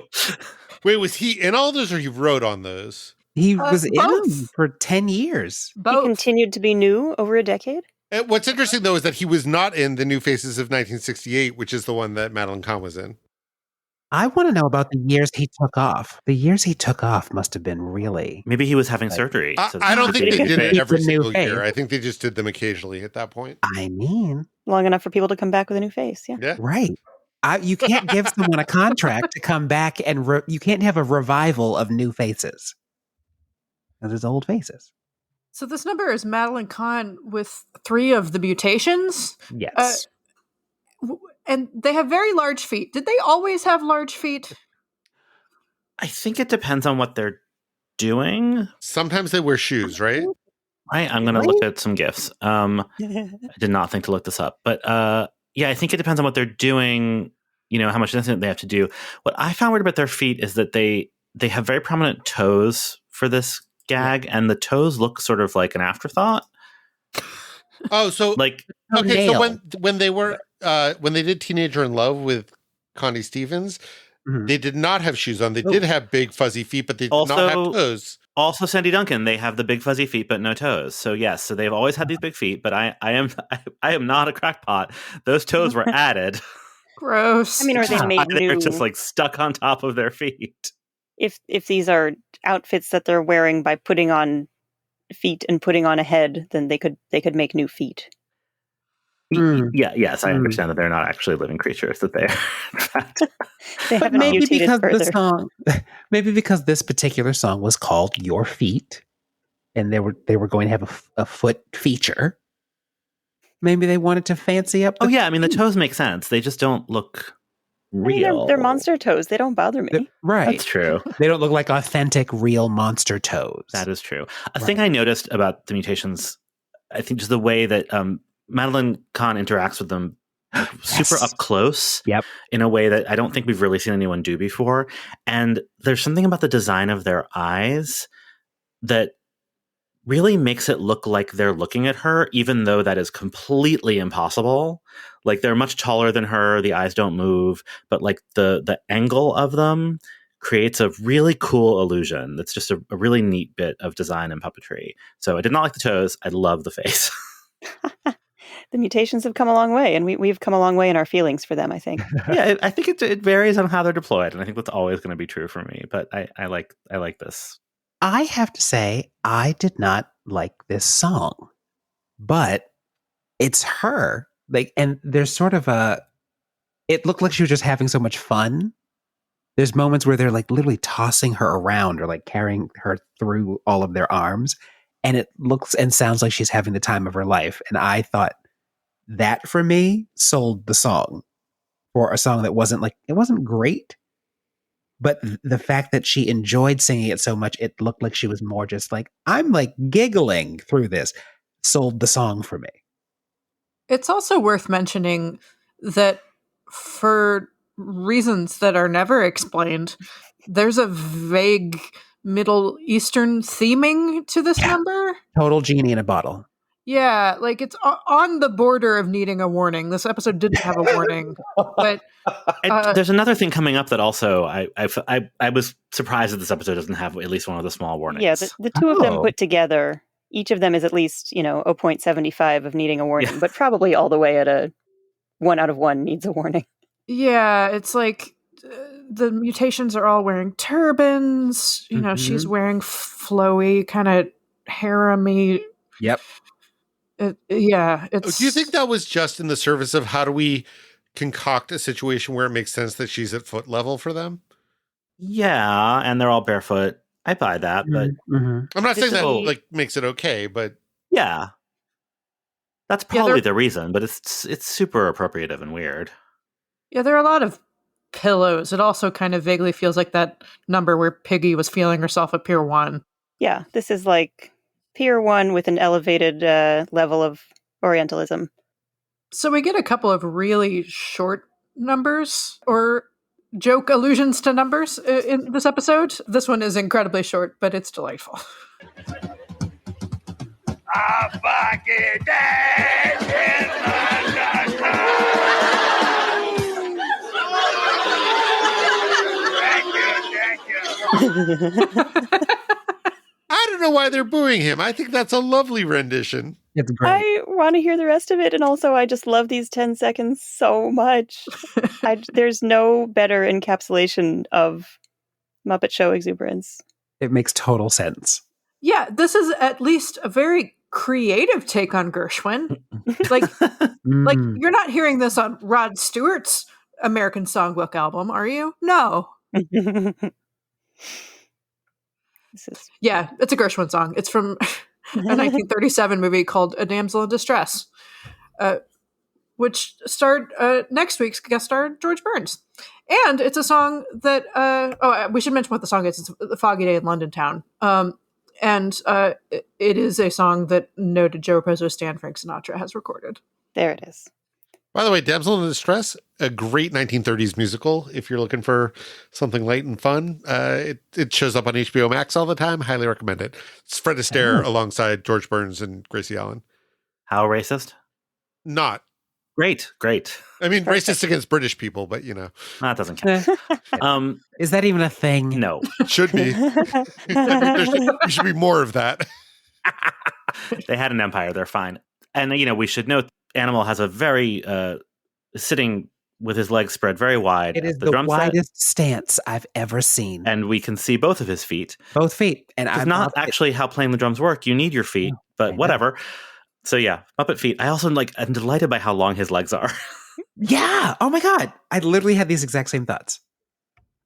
Wait, was he in all those or he wrote on those? He was in both. them for 10 years. He Both. continued to be new over a decade. What's interesting, though, is that he was not in the New Faces of 1968, which is the one that Madeline Kahn was in. I want to know about the years he took off. The years he took off must have been really... Maybe he was having surgery. I don't think they did it every It's a new single face. year. I think they just did them occasionally at that point. I mean... Long enough for people to come back with a new face, yeah. Yeah. Right. You can't give someone a contract to come back and you can't have a revival of new faces. There's old faces. So this number is Madeline Kahn with 3 of the mutations. Yes. And they have very large feet. Did they always have large feet? I think it depends on what they're doing. Sometimes they wear shoes, right? Right. I'm going to look at some gifts. I did not think to look this up. But yeah, I think it depends on what they're doing, how much incident they have to do. What I found weird about their feet is that they have very prominent toes for this gag, and the toes look sort of like an afterthought. Oh, so like okay, so when they did Teenager in Love with Connie Stevens, they did not have shoes on. They did have big fuzzy feet, but they did not have toes. Also, Sandy Duncan, they have the big fuzzy feet but no toes. So yes, so they've always had these big feet, but I am not a crackpot. Those toes were added. Gross. I mean, are they made new? They're just like stuck on top of their feet. If these are outfits that they're wearing by putting on feet and putting on a head, then they could make new feet. Yeah, yes, I understand that they're not actually living creatures, that they they haven't mutated further. Maybe because this particular song was called Your Feet, and they were going to have a foot feature. Maybe they wanted to fancy up. Oh yeah, I mean the toes make sense. They just don't look real. They're monster toes. They don't bother me. Right. That's true. They don't look like authentic, real monster toes. That is true. A thing I noticed about the mutations, I think just the way that Madeline Kahn interacts with them super up close in a way that I don't think we've really seen anyone do before. And there's something about the design of their eyes that really makes it look like they're looking at her, even though that is completely impossible. Like they're much taller than her, the eyes don't move, but like the angle of them creates a really cool illusion. That's just a really neat bit of design and puppetry. So I did not like the toes. I love the face. The mutations have come a long way, and we've come a long way in our feelings for them, I think. Yeah, I think it varies on how they're deployed, and I think that's always going to be true for me. But I like this. I have to say, I did not like this song, but it's her. And there's sort of it looked like she was just having so much fun. There's moments where they're like literally tossing her around or like carrying her through all of their arms. And it looks and sounds like she's having the time of her life. And I thought that for me sold the song for a song that wasn't great. But the fact that she enjoyed singing it so much, it looked like she was more just like, I'm like giggling through this, sold the song for me. It's also worth mentioning that for reasons that are never explained, there's a vague Middle Eastern theming to this number. Total genie in a bottle. Yeah, like it's on the border of needing a warning. This episode didn't have a warning, but there's another thing coming up that also I was surprised that this episode doesn't have at least one of the small warnings. Yeah, the two of them put together, each of them is at least 0.75 of needing a warning, but probably all the way at a 1 out of 1 needs a warning. Yeah, it's like the mutations are all wearing turbans. She's wearing flowy, kind of harem-y. Yep. Yeah. Do you think that was just in the service of how do we concoct a situation where it makes sense that she's at foot level for them? Yeah, and they're all barefoot. I buy that, but I'm not saying that makes it okay, but yeah, that's probably the reason. But it's super appropriative and weird. Yeah, there are a lot of pillows. It also kind of vaguely feels like that number where Piggy was feeling herself at Pier 1. Yeah, this is like Pier 1 with an elevated level of Orientalism. So we get a couple of really short numbers or joke allusions to numbers in this episode. This one is incredibly short, but it's delightful. I don't know why they're booing him. I think that's a lovely rendition. It's great. I want to hear the rest of it, and also I just love these 10 seconds so much. There's no better encapsulation of Muppet Show exuberance. It makes total sense. Yeah, this is at least a very creative take on Gershwin. Like you're not hearing this on Rod Stewart's American Songbook album, are you? No. Yeah, it's a Gershwin song. It's from a 1937 movie called A Damsel in Distress, which starred next week's guest star George Burns. And it's a song that, we should mention what the song is. It's The Foggy Day in London Town. And it is a song that noted Joe Raposo stan Frank Sinatra has recorded. There it is. By the way, Damsel in Distress, a great 1930s musical. If you're looking for something light and fun, it shows up on HBO Max all the time. Highly recommend it. It's Fred Astaire alongside George Burns and Gracie Allen. How racist? Not. Great. I mean, racist against British people, but That doesn't count. Is that even a thing? No. Should be. We should be more of that. They had an empire. They're fine. And, we should note Animal has a very sitting with his legs spread very wide. It is the drum widest stance I've ever seen. And we can see both of his feet. Both feet. And it's not actually how playing the drums work. You need your feet, but whatever. So yeah, Muppet feet. I also I'm delighted by how long his legs are. Yeah. Oh my God. I literally had these exact same thoughts.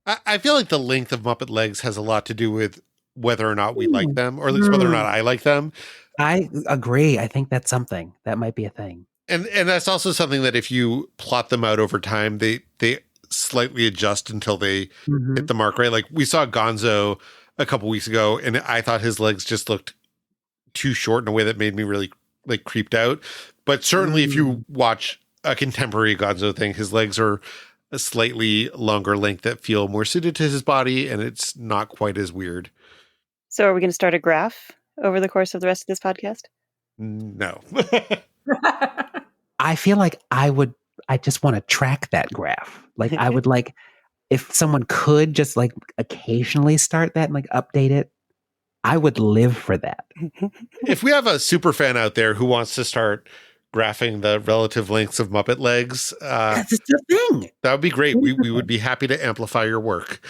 I feel like the length of Muppet legs has a lot to do with whether or not we like them, or at least whether or not I like them. I agree. I think that's something. That might be a thing. And that's also something that if you plot them out over time, they slightly adjust until they hit the mark, right? Like we saw Gonzo a couple weeks ago, and I thought his legs just looked too short in a way that made me really creeped out. But certainly if you watch a contemporary Gonzo thing, his legs are a slightly longer length that feel more suited to his body, and it's not quite as weird. So are we going to start a graph over the course of the rest of this podcast? No. I feel like I just want to track that graph. Like I would if someone could just occasionally start that and update it, I would live for that. If we have a super fan out there who wants to start graphing the relative lengths of Muppet legs, that's the thing. That would be great. We would be happy to amplify your work.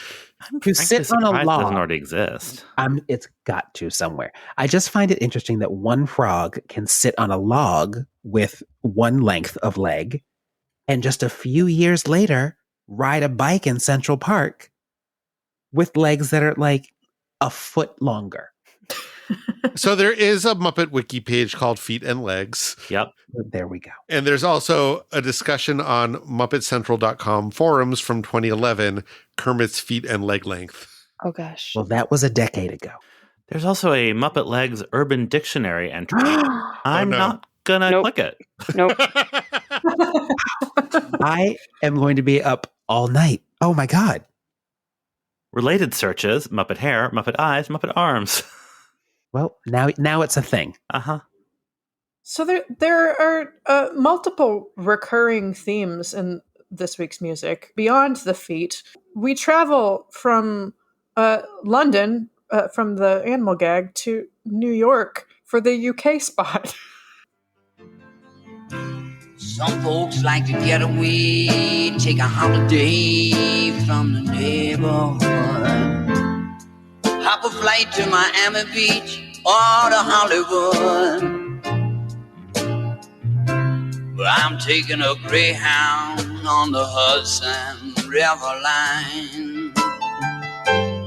To sit on a log doesn't already exist. It's got to somewhere. I just find it interesting that one frog can sit on a log with one length of leg, and just a few years later ride a bike in Central Park with legs that are a foot longer. So there is a Muppet wiki page called Feet and Legs. Yep. There we go. And there's also a discussion on MuppetCentral.com forums from 2011, Kermit's feet and leg length. Oh, gosh. Well, that was a decade ago. There's also a Muppet Legs Urban Dictionary entry. I'm not going to click it. Nope. I am going to be up all night. Oh, my God. Related searches, Muppet hair, Muppet eyes, Muppet arms. Well, now it's a thing. Uh-huh. So there are multiple recurring themes in this week's music. Beyond the feet, we travel from London, from the animal gag, to New York for the UK spot. Some folks like to get away, take a holiday from the neighborhood. Hop a flight to Miami Beach or to Hollywood. But I'm taking a Greyhound on the Hudson River line.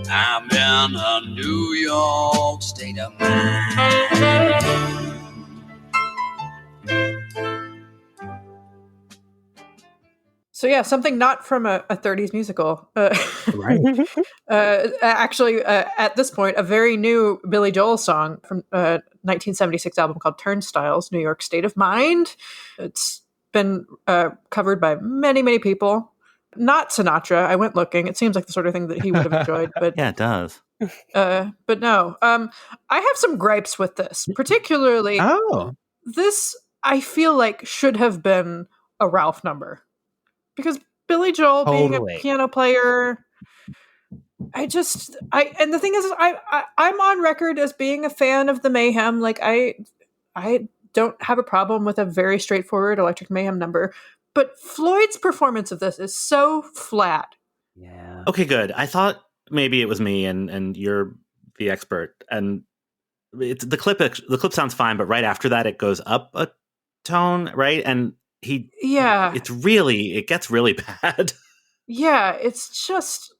I'm in a New York state of mind. So yeah, something not from a 30s musical. Right. Actually, at this point, a very new Billy Joel song from a 1976 album called Turnstiles, New York State of Mind. It's been covered by many, many people. Not Sinatra. I went looking. It seems like the sort of thing that he would have enjoyed. But Yeah, it does. but no. I have some gripes with this, particularly this. I feel like should have been a Ralph number. Because Billy Joel being a piano player, and the thing is, I'm on record as being a fan of the Mayhem. Like I don't have a problem with a very straightforward Electric Mayhem number, but Floyd's performance of this is so flat. Yeah. Okay, good. I thought maybe it was me, and you're the expert. And the clip sounds fine, but right after that, it goes up a tone, right? And it gets really bad. Yeah, it's just,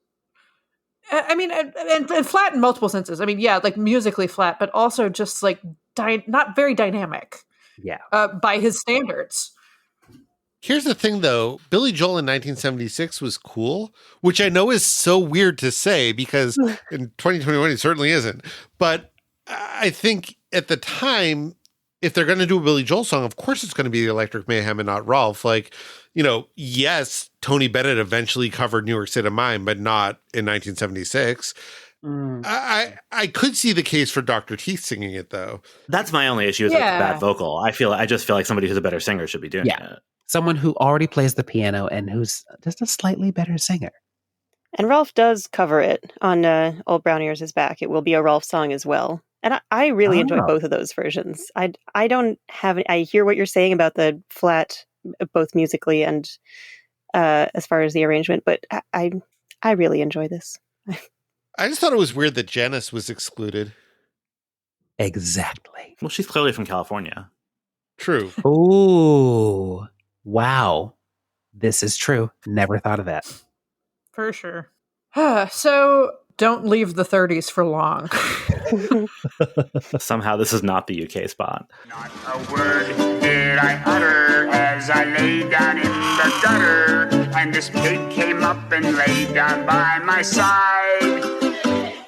I mean, and flat in multiple senses. I mean, yeah, like musically flat, but also just like not very dynamic. Yeah. By his standards. Here's the thing, though. Billy Joel in 1976 was cool, which I know is so weird to say because in 2021 it certainly isn't. But I think at the time, if they're going to do a Billy Joel song, of course it's going to be the Electric Mayhem and not Rolf. Like, yes, Tony Bennett eventually covered New York State of Mind, but not in 1976. I could see the case for Dr. Teeth singing it, though. That's my only issue is with the bad vocal. I just feel like somebody who's a better singer should be doing it. Someone who already plays the piano and who's just a slightly better singer. And Rolf does cover it on Old Brown Ears Is Back. It will be a Rolf song as well. And I really enjoy both of those versions. I don't have... I hear what you're saying about the flat, both musically and as far as the arrangement, but I really enjoy this. I just thought it was weird that Janice was excluded. Exactly. Well, she's clearly from California. True. Ooh. Wow. This is true. Never thought of that. For sure. So don't leave the 30s for long. Somehow this is not the UK spot. Not a word did I utter as I lay down in the gutter, and this pig came up and lay down by my side.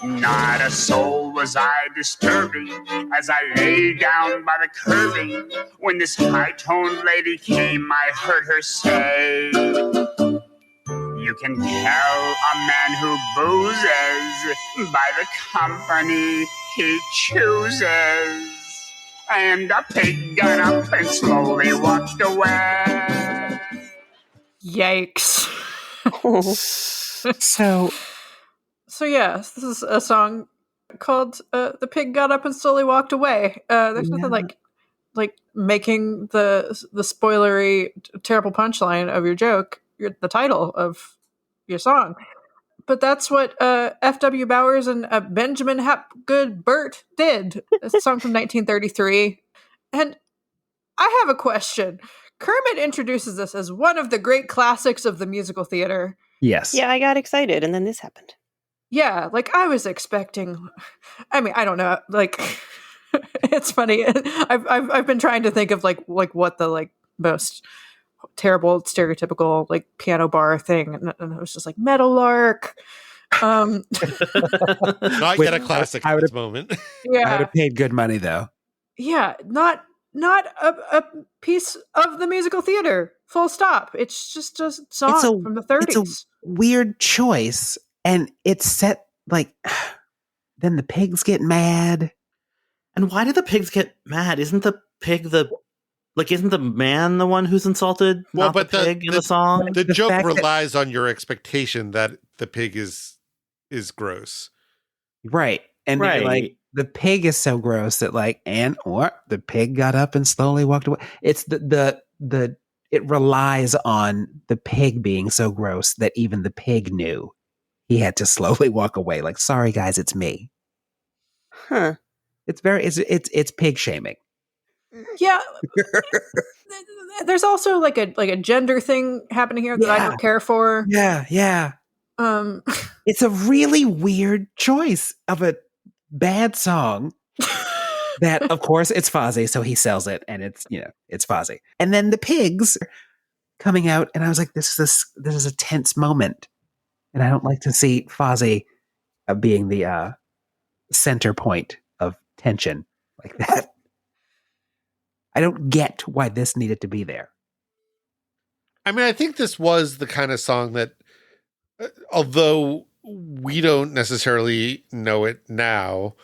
Not a soul was I disturbing as I lay down by the curbing. When this high-toned lady came, I heard her say, "You can tell a man who boozes by the company he chooses." And the pig got up and slowly walked away. Yikes. So yeah, this is a song called "The Pig Got Up and Slowly Walked Away." There's nothing like making the spoilery terrible punchline of your joke the title of your song. But that's what F.W. Bowers and Benjamin Hapgood Burt did. It's a song from 1933. And I have a question. Kermit introduces this as one of the great classics of the musical theater. Yes. Yeah, I got excited, and then this happened. Yeah, like I was expecting. I mean, I don't know. Like, it's funny. I've been trying to think of like what the most terrible stereotypical piano bar thing, and it was just like Meadowlark. Not yet a classic at this moment. Yeah, I would have paid good money though. Yeah, not a piece of the musical theater. Full stop. It's just a song from the 30s. It's a weird choice. And it's set then the pigs get mad. And why do the pigs get mad? Isn't the pig isn't the man the one who's insulted? Well, not but the pig in the song? The joke relies on your expectation that the pig is gross. Right. And the pig is so gross that the pig got up and slowly walked away. It's it relies on the pig being so gross that even the pig knew he had to slowly walk away. Like, sorry guys, it's me. Huh. It's pig shaming. Yeah. There's also like a gender thing happening here that I don't care for. Yeah. It's a really weird choice of a bad song that, of course, it's Fozzie, so he sells it, and it's Fozzie. And then the pigs coming out, and I was like, this is a tense moment, and I don't like to see Fozzie being the center point of tension like that. I don't get why this needed to be there. I mean, I think this was the kind of song that, although we don't necessarily know it now,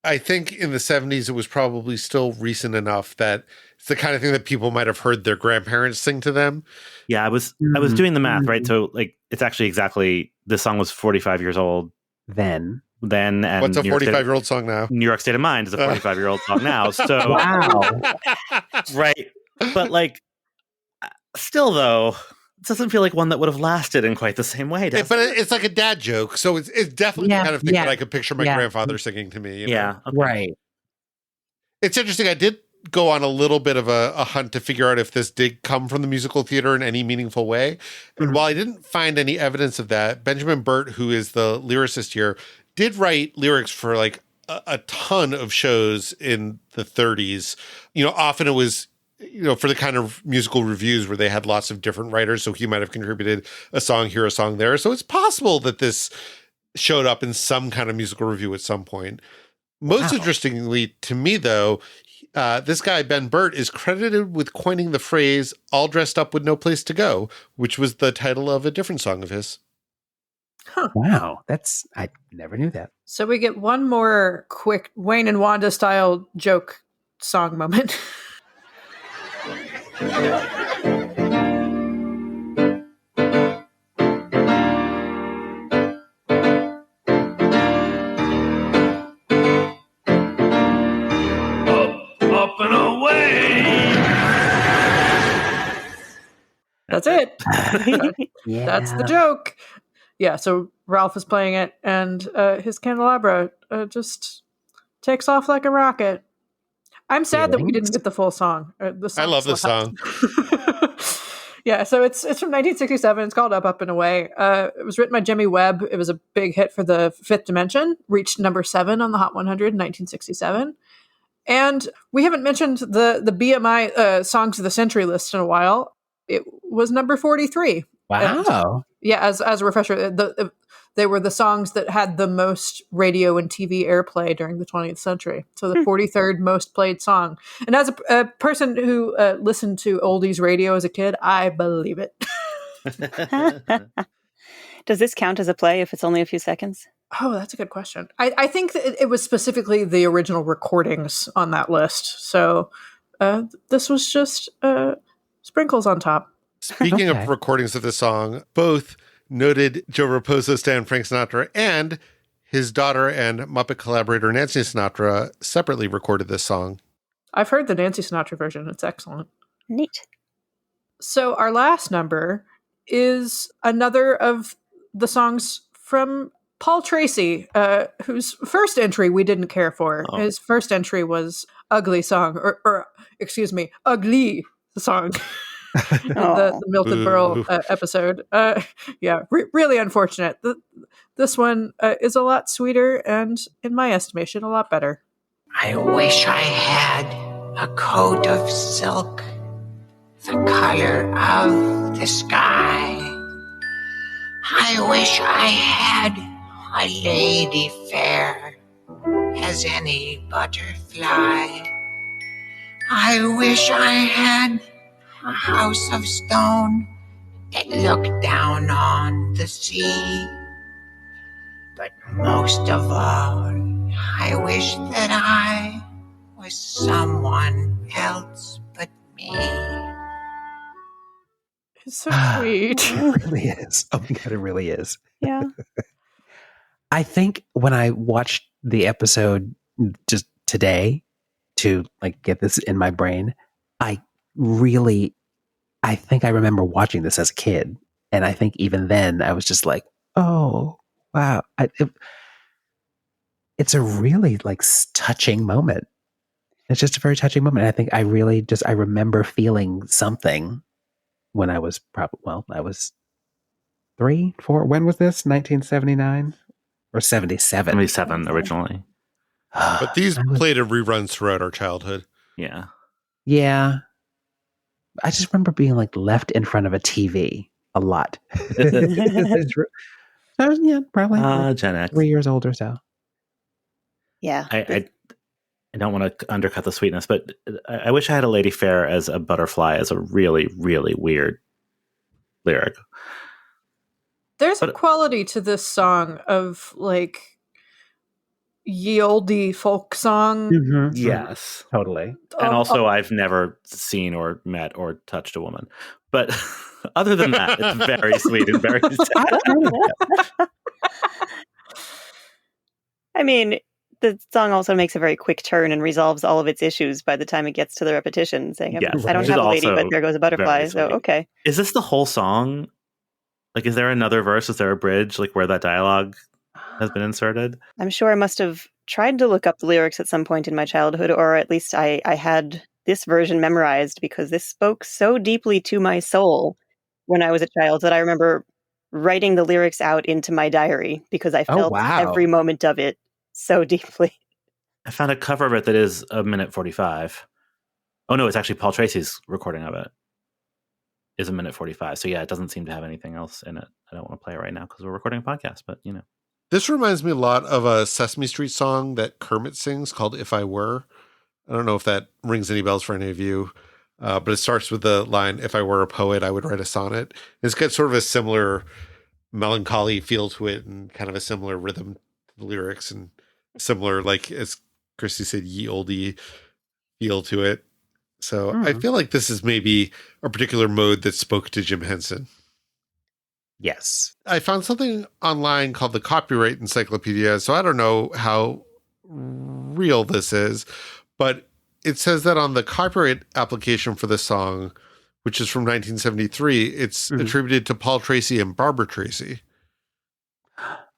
I think in the 70s it was probably still recent enough that it's the kind of thing that people might have heard their grandparents sing to them. Yeah, I was doing the math, right? So like it's actually exactly, this song was 45 years old Then and What's a 45-year-old song now? New York State of Mind is a 45-year-old song now. So wow. right. But like still though, it doesn't feel like one that would have lasted in quite the same way, does But it? it's like a dad joke. So it's definitely the kind of thing Yeah. that I could picture my grandfather singing to me. You know? Yeah. Okay. Right. It's interesting. I did go on a little bit of a hunt to figure out if this did come from the musical theater in any meaningful way. And while I didn't find any evidence of that, Benjamin Burt, who is the lyricist here, did write lyrics for like a ton of shows in the 30s. You know, often it was, you know, for the kind of musical reviews where they had lots of different writers. So he might have contributed a song here, a song there. So it's possible that this showed up in some kind of musical review at some point. Most interestingly to me, though, this guy, Ben Burt, is credited with coining the phrase "all dressed up with no place to go," which was the title of a different song of his. Wow. I never knew that. So we get one more quick Wayne and Wanda style joke song moment. Up and away. That's it. Yeah. That's the joke. Yeah, so Ralph is playing it, and his candelabra just takes off like a rocket. I'm sad that we didn't get the full song. I love this song. Yeah, so it's from 1967. It's called Up and Away. It was written by Jimmy Webb. It was a big hit for the Fifth Dimension, reached number 7 on the Hot 100 in 1967. And we haven't mentioned the BMI Songs of the Century list in a while. It was number 43. Wow. And, as a refresher, they were the songs that had the most radio and TV airplay during the 20th century. So the 43rd most played song. And as a person who listened to oldies radio as a kid, I believe it. Does this count as a play if it's only a few seconds? Oh, that's a good question. I think that it was specifically the original recordings on that list. So this was just sprinkles on top. Speaking of recordings of this song, both noted Joe Raposo stan Frank Sinatra and his daughter and Muppet collaborator Nancy Sinatra separately recorded this song. I've heard the Nancy Sinatra version. It's excellent. Neat. So our last number is another of the songs from Paul Tracy, whose first entry we didn't care for. Oh. His first entry was Ugly Song, or excuse me, Ugly Song. the Milton Berle episode. Really unfortunate. This one is a lot sweeter and, in my estimation, a lot better. I wish I had a coat of silk, the color of the sky. I wish I had a lady fair as any butterfly. I wish I had a house of stone that looked down on the sea. But most of all, I wish that I was someone else but me. It's so sweet. It really is. Oh my God, it really is. Yeah. I think when I watched the episode just today to like get this in my brain, I think I remember watching this as a kid. And I think even then I was just like, oh, wow. It's a really like touching moment. It's just a very touching moment. I think I remember feeling something when I was I was 3, 4. When was this? 1979 or 77? 77 originally. But these played in reruns throughout our childhood. Yeah. Yeah. I just remember being like left in front of a TV a lot. So, yeah, probably like Gen X. 3 years old or so. Yeah. I don't want to undercut the sweetness, but I wish I had a lady fair as a butterfly as a really, really weird lyric. There's a quality to this song of like ye olde folk song. Mm-hmm. Yes. Totally. And also, I've never seen or met or touched a woman. But other than that, it's very sweet and very sad. I mean, the song also makes a very quick turn and resolves all of its issues by the time it gets to the repetition, saying, Yes, I don't which have is a lady, also but there goes a butterfly. very So, sweet. okay. Is this the whole song? Like, is there another verse? Is there a bridge, like, where that dialogue has been inserted? I'm sure I must have tried to look up the lyrics at some point in my childhood, or at least I had this version memorized because this spoke so deeply to my soul when I was a child that I remember writing the lyrics out into my diary because I felt every moment of it so deeply. I found a cover of it that is 1:45. Oh, no, it's actually Paul Tracy's recording of it. Is 1:45. So, yeah, it doesn't seem to have anything else in it. I don't want to play it right now because we're recording a podcast, but, you know. This reminds me a lot of a Sesame Street song that Kermit sings called If I Were. I don't know if that rings any bells for any of you, but it starts with the line, if I were a poet, I would write a sonnet. It's got sort of a similar melancholy feel to it and kind of a similar rhythm to the lyrics and similar, like as Christy said, ye olde feel to it. So I feel like this is maybe a particular mode that spoke to Jim Henson. Yes. I found something online called the Copyright Encyclopedia, so I don't know how real this is, but it says that on the copyright application for this song, which is from 1973, it's attributed to Paul Tracy and Barbara Tracy.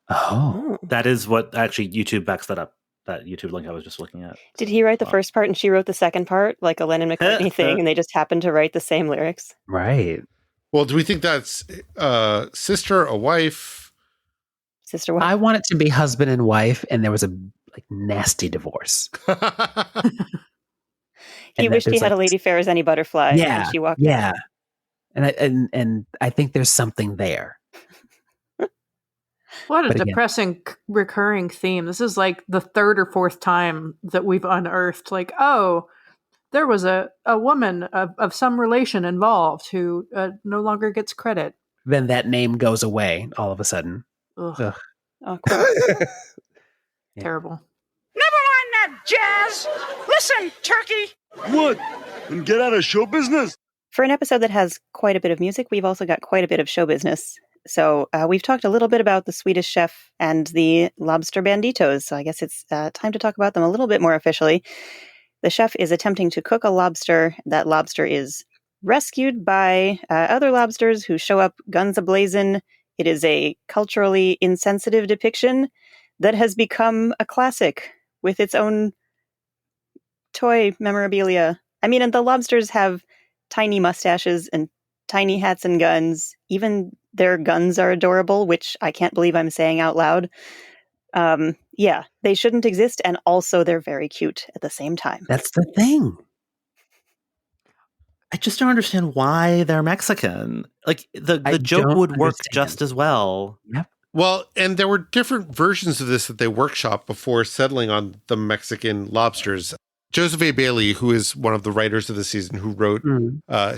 Oh. That is what actually YouTube backs that up. That YouTube link I was just looking at. Did he write the first part and she wrote the second part, like a Lennon-McCartney thing, and they just happened to write the same lyrics? Right. Well, do we think that's a sister, a wife? Sister wife? I want it to be husband and wife, and there was a like nasty divorce. He wished he had a lady fair as any butterfly. Yeah, and she walked yeah. And I think there's something there. What a But again- depressing recurring theme. This is like the third or fourth time that we've unearthed, like, oh, there was a woman of some relation involved who no longer gets credit. Then that name goes away all of a sudden. Ugh. Ugh. Oh, cool. Terrible. Never mind that jazz. Listen, Turkey. What? And get out of show business? For an episode that has quite a bit of music, we've also got quite a bit of show business. So we've talked a little bit about the Swedish chef and the lobster banditos. So I guess it's time to talk about them a little bit more officially. The chef is attempting to cook a lobster. That lobster is rescued by other lobsters who show up guns ablazing. It is a culturally insensitive depiction that has become a classic with its own toy memorabilia. I mean, and the lobsters have tiny mustaches and tiny hats and guns. Even their guns are adorable, which I can't believe I'm saying out loud. Yeah, they shouldn't exist, and also they're very cute at the same time. That's the thing. I just don't understand why they're Mexican. Like, the joke don't would work understand. just as well. Yep. Well, and there were different versions of this that they workshopped before settling on the Mexican lobsters. Joseph A. Bailey, who is one of the writers of the season, who wrote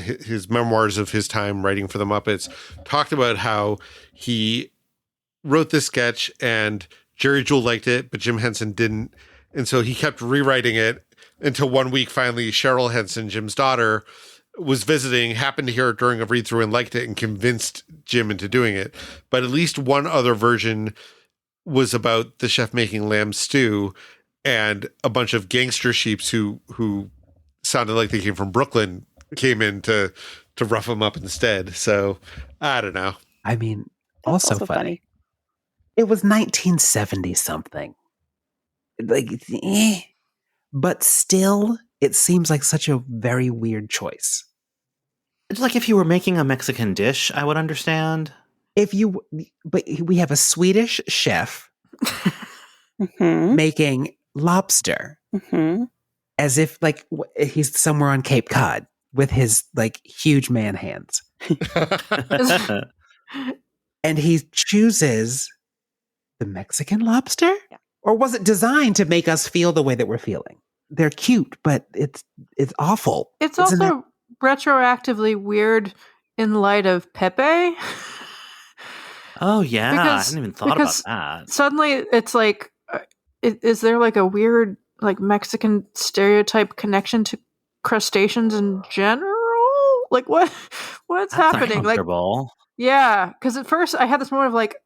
his memoirs of his time writing for the Muppets, talked about how he wrote this sketch and Jerry Jewell liked it, but Jim Henson didn't. And so he kept rewriting it until one week, finally, Cheryl Henson, Jim's daughter, was visiting, happened to hear it during a read-through and liked it and convinced Jim into doing it. But at least one other version was about the chef making lamb stew, and a bunch of gangster sheeps who sounded like they came from Brooklyn came in to rough him up instead. So I don't know. I mean, That's also funny. It was 1970 something. Like, but still, it seems like such a very weird choice. It's like if you were making a Mexican dish, I would understand. But we have a Swedish chef making lobster as if like he's somewhere on Cape Cod. with his like huge man hands. And he chooses the Mexican lobster? Yeah. Or was it designed to make us feel the way that we're feeling? They're cute, but it's awful. It's Isn't also retroactively weird in light of Pepe. Oh yeah, I Because- hadn't even thought about because that. Suddenly it's like, is there like a weird like Mexican stereotype connection to crustaceans in general? Like what's That's happening? Like, uncomfortable. yeah, because at first I had this moment of like,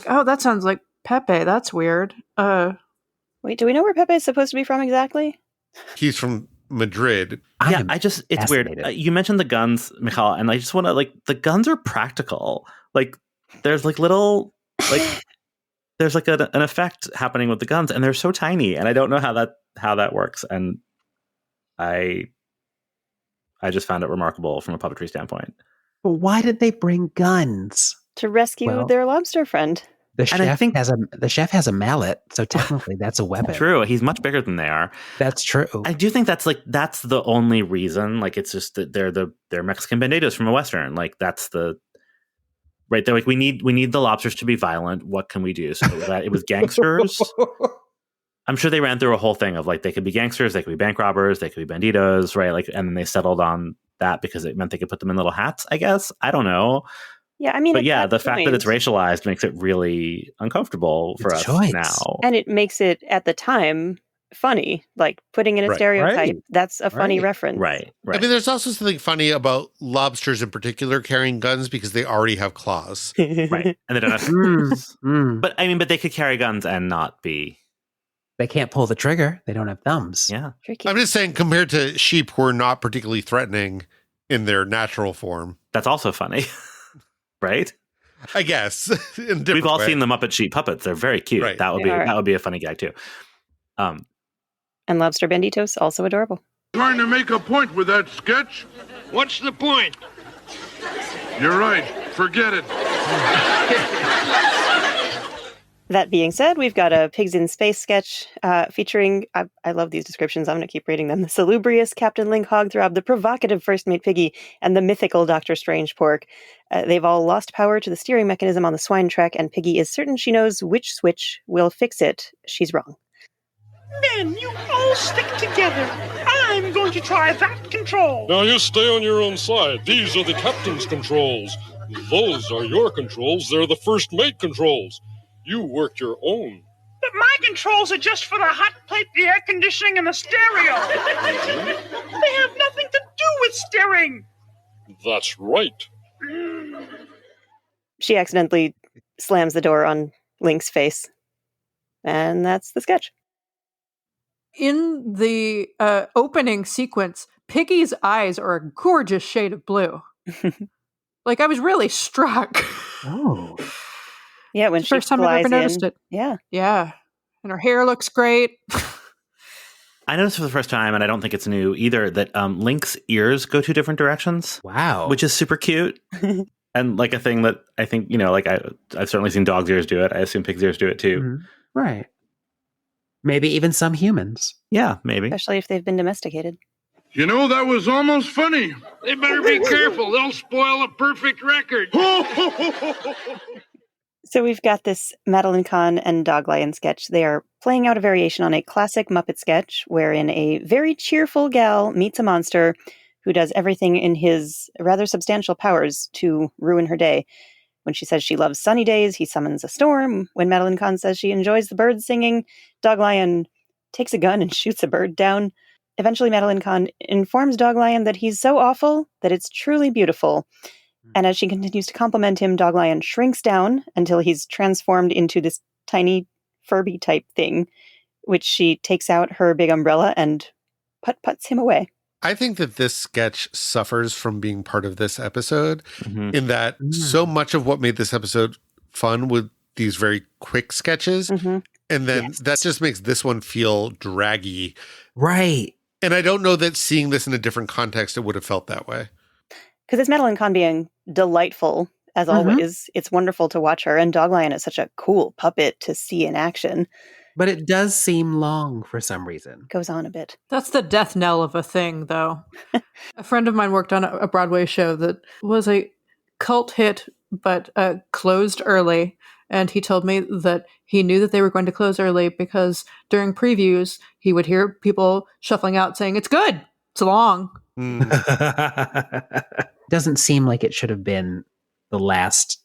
oh, that sounds like Pepe. That's weird. Wait, do we know where Pepe is supposed to be from exactly? He's from Madrid. Yeah, it's weird. fascinated. You mentioned the guns, Michal, and I just want to like the guns are practical. Like there's like little like there's like an effect happening with the guns, and they're so tiny, and I don't know how that works. And I just found it remarkable from a puppetry standpoint. But why did they bring guns? To rescue Well- their lobster friend. The And I chef think- has a mallet, so technically that's a weapon. True, he's much bigger than they are. That's true. I do think that's the only reason. Like it's just that they're Mexican banditos from a western. Like that's the right. They're like we need the lobsters to be violent. What can we do? So it was gangsters. I'm sure they ran through a whole thing of like they could be gangsters, they could be bank robbers, they could be banditos, right? Like, and then they settled on that because it meant they could put them in little hats. I guess I don't know, Yeah, I mean, but at yeah, that the fact that it's point- racialized makes it really uncomfortable for It's us choice. now. And it makes it, at the time, funny. Like, putting in a Right. stereotype, Right. that's a funny Right. reference. Right. I mean, there's also something funny about lobsters in particular carrying guns because they already have claws. Right. And they don't have. Mm. But I mean, but they could carry guns and not be. They can't pull the trigger. They don't have thumbs. Yeah. Tricky. I'm just saying, compared to sheep who are not particularly threatening in their natural form, That's also funny. Right? I guess. In a different We've all way. seen the Muppet Sheep puppets. They're very cute. Right. That would They be are. that would be a funny gag too. And lobster banditos, also adorable. Trying to make a point with that sketch? What's the point? You're right. Forget it. That being said, we've got a Pigs in Space sketch featuring, I love these descriptions, I'm going to keep reading them, the salubrious Captain Link Hogthrob, the provocative First Mate Piggy, and the mythical Dr. Strange Pork. They've all lost power to the steering mechanism on the swine track, and Piggy is certain she knows which switch will fix it. She's wrong. Men, you all stick together. I'm going to try that control. Now you stay on your own side. These are the captain's controls. Those are your controls. They're the first mate controls. You work your own. But my controls are just for the hot plate, the air conditioning, and the stereo. They have nothing to do with steering. That's right. She accidentally slams the door on Link's face. And that's the sketch. In the opening sequence, Piggy's eyes are a gorgeous shade of blue. Like I was really struck. Oh. Yeah, when First she time I've flies ever noticed in. it. Yeah. Yeah. And her hair looks great. I noticed for the first time, and I don't think it's new either, that Link's ears go two different directions, Wow. which is super cute. And like a thing that I think, like I've certainly seen dogs' ears do it. I assume pigs' ears do it too. Mhm. Right. Maybe even some humans. Yeah, maybe. Especially if they've been domesticated. You know, that was almost funny. They better be careful. They'll spoil a perfect record. So we've got this Madeline Kahn and Dog Lion sketch. They are playing out a variation on a classic Muppet sketch wherein a very cheerful gal meets a monster who does everything in his rather substantial powers to ruin her day. When she says she loves sunny days, he summons a storm. When Madeline Kahn says she enjoys the birds singing, Dog Lion takes a gun and shoots a bird down. Eventually, Madeline Kahn informs Dog Lion that he's so awful that it's truly beautiful. And as she continues to compliment him, Dog Lion shrinks down until he's transformed into this tiny Furby type thing, which she takes out her big umbrella and puts him away. I think that this sketch suffers from being part of this episode Mhm. in that so much of what made this episode fun with these very quick sketches. Mm-hmm. And then Yes. that just makes this one feel draggy. Right. And I don't know that seeing this in a different context, it would have felt that way. Because it's Madeline Kahn being delightful, as Mhm. always. It's wonderful to watch her. And Dog Lion is such a cool puppet to see in action. But it does seem long for some reason. Goes on a bit. That's the death knell of a thing, though. A friend of mine worked on a Broadway show that was a cult hit, but closed early. And he told me that he knew that they were going to close early because during previews, he would hear people shuffling out saying, "It's good. It's long." Doesn't seem like it should have been the last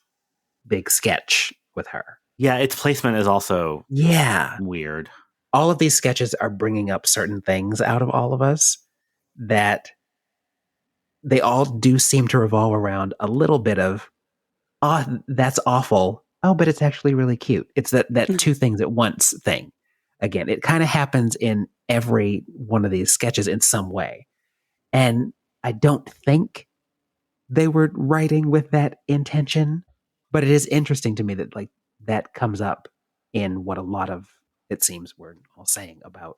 big sketch with her. Yeah, its placement is also weird. All of these sketches are bringing up certain things out of all of us that they all do seem to revolve around a little bit of, oh, that's awful. Oh, but it's actually really cute. It's that two things at once thing. Again, it kind of happens in every one of these sketches in some way. And I don't think they were writing with that intention, but it is interesting to me that like that comes up in what a lot of, it seems, we're all saying about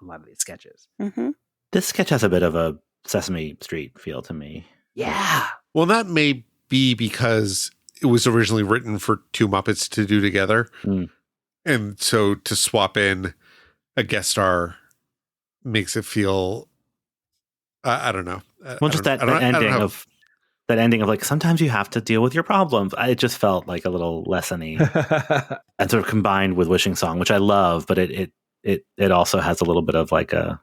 a lot of these sketches. Mm-hmm. This sketch has a bit of a Sesame Street feel to me. Yeah. Well, that may be because it was originally written for two Muppets to do together. And so to swap in a guest star makes it feel, I don't know. Well, just that ending of like, sometimes you have to deal with your problems. It just felt like a little lesson-y and sort of combined with Wishing Song, which I love, but it also has a little bit of like a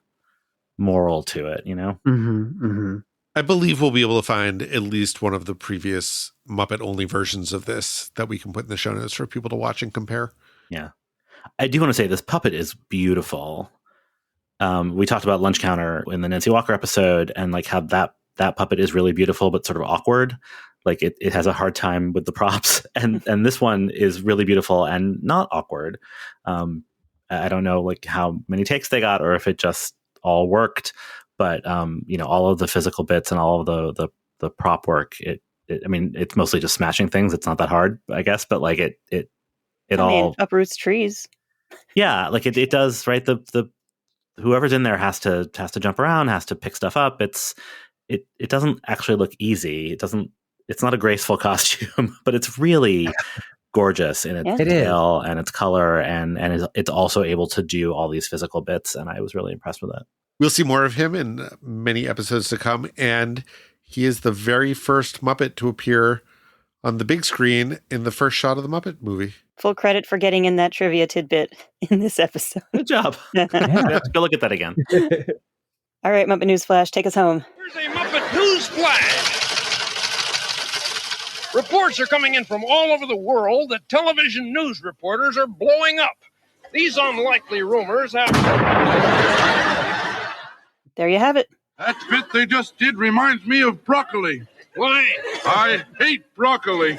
moral to it, you know? Mm-hmm, mm-hmm. I believe we'll be able to find at least one of the previous Muppet-only versions of this that we can put in the show notes for people to watch and compare. Yeah. I do want to say this puppet is beautiful. We talked about Lunch Counter in the Nancy Walker episode and like how that puppet is really beautiful, but sort of awkward. Like it has a hard time with the props. And this one is really beautiful and not awkward. I don't know like how many takes they got or if it just all worked, but all of the physical bits and all of the prop work, I mean, it's mostly just smashing things. It's not that hard, I guess, but like it uproots trees. Yeah, like it does, right? The whoever's in there has to jump around, has to pick stuff up. It doesn't actually look easy. It's not a graceful costume, but it's really gorgeous in its detail and its color, and it's also able to do all these physical bits, and I was really impressed with that. We'll see more of him in many episodes to come, and he is the very first Muppet to appear on the big screen in the first shot of the Muppet movie. Full credit for getting in that trivia tidbit in this episode. Good job. I have to go look at that again. All right, Muppet News Flash, take us home. Here's a Muppet News Flash. Reports are coming in from all over the world that television news reporters are blowing up. These unlikely rumors have... There you have it. That bit they just did reminds me of broccoli. Why? I hate broccoli.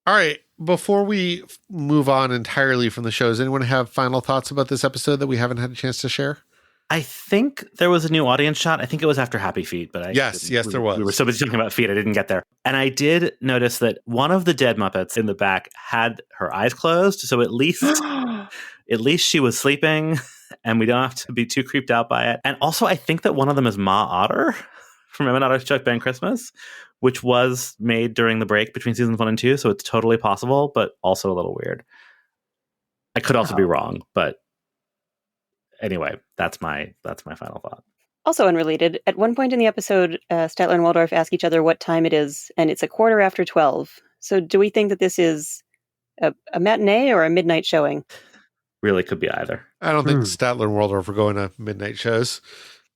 All right. Before we move on entirely from the show, does anyone have final thoughts about this episode that we haven't had a chance to share? I think there was a new audience shot. I think it was after Happy Feet, but yes, there was. We were so busy talking about feet, I didn't get there. And I did notice that one of the dead Muppets in the back had her eyes closed, so at least she was sleeping, and we don't have to be too creeped out by it. And also, I think that one of them is Ma Otter from Emma Otter's Chuck Ben Christmas, which was made during the break between seasons 1 and 2, so it's totally possible, but also a little weird. I could also be wrong, but anyway, that's my final thought. Also unrelated, at one point in the episode, Statler and Waldorf ask each other what time it is, and it's 12:15. So do we think that this is a matinee or a midnight showing? Really could be either. I don't think Statler and Waldorf are going to midnight shows.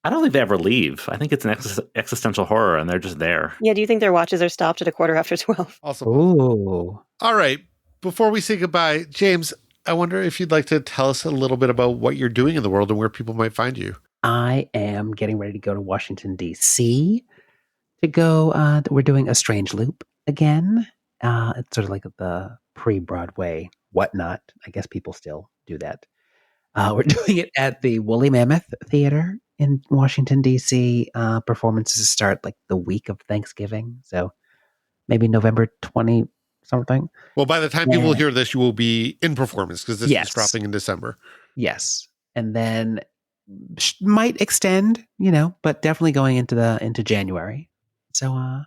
I don't think they ever leave. I think it's an existential horror, and they're just there. Yeah, do you think their watches are stopped at 12:15? Also, ooh. All right. Before we say goodbye, James, I wonder if you'd like to tell us a little bit about what you're doing in the world and where people might find you. I am getting ready to go to Washington, D.C. to go. We're doing A Strange Loop again. It's sort of like the pre-Broadway whatnot. I guess people still do that. We're doing it at the Woolly Mammoth Theater in Washington, D.C. Performances start like the week of Thanksgiving. So maybe November 20 something. Well, by the time people hear this, you will be in performance because this is dropping in December. Yes. And then might extend, but definitely going into January. So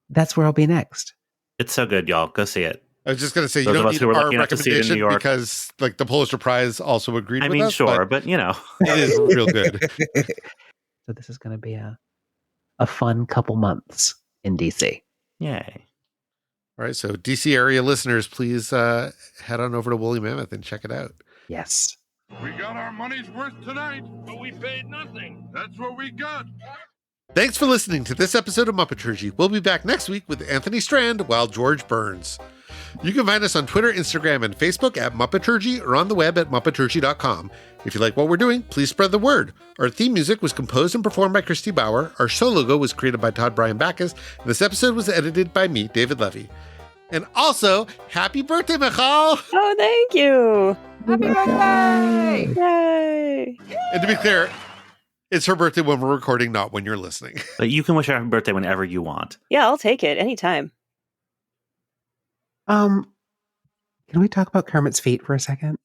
that's where I'll be next. It's so good, y'all. Go see it. I was just going to say, you Those of don't us need who were our lucky enough to see it in recommendation New York. because like the Pulitzer Prize also agreed I with mean, us. sure, but you know. It is real good. So this is going to be a fun couple months in DC. Yay. All right, so DC area listeners, please head on over to Woolly Mammoth and check it out. Yes. We got our money's worth tonight, but we paid nothing. That's what we got. Thanks for listening to this episode of Muppeturgy. We'll be back next week with Anthony Strand while George burns. You can find us on Twitter, Instagram, and Facebook at Muppeturgy or on the web at Muppeturgy.com. If you like what we're doing, please spread the word. Our theme music was composed and performed by Christy Bauer. Our show logo was created by Todd Bryan Backus. And this episode was edited by me, David Levy. And also, happy birthday, Michal! Oh, thank you. Happy birthday! Yay. And to be clear, it's her birthday when we're recording, not when you're listening. But you can wish her happy birthday whenever you want. Yeah, I'll take it anytime. Can we talk about Kermit's feet for a second?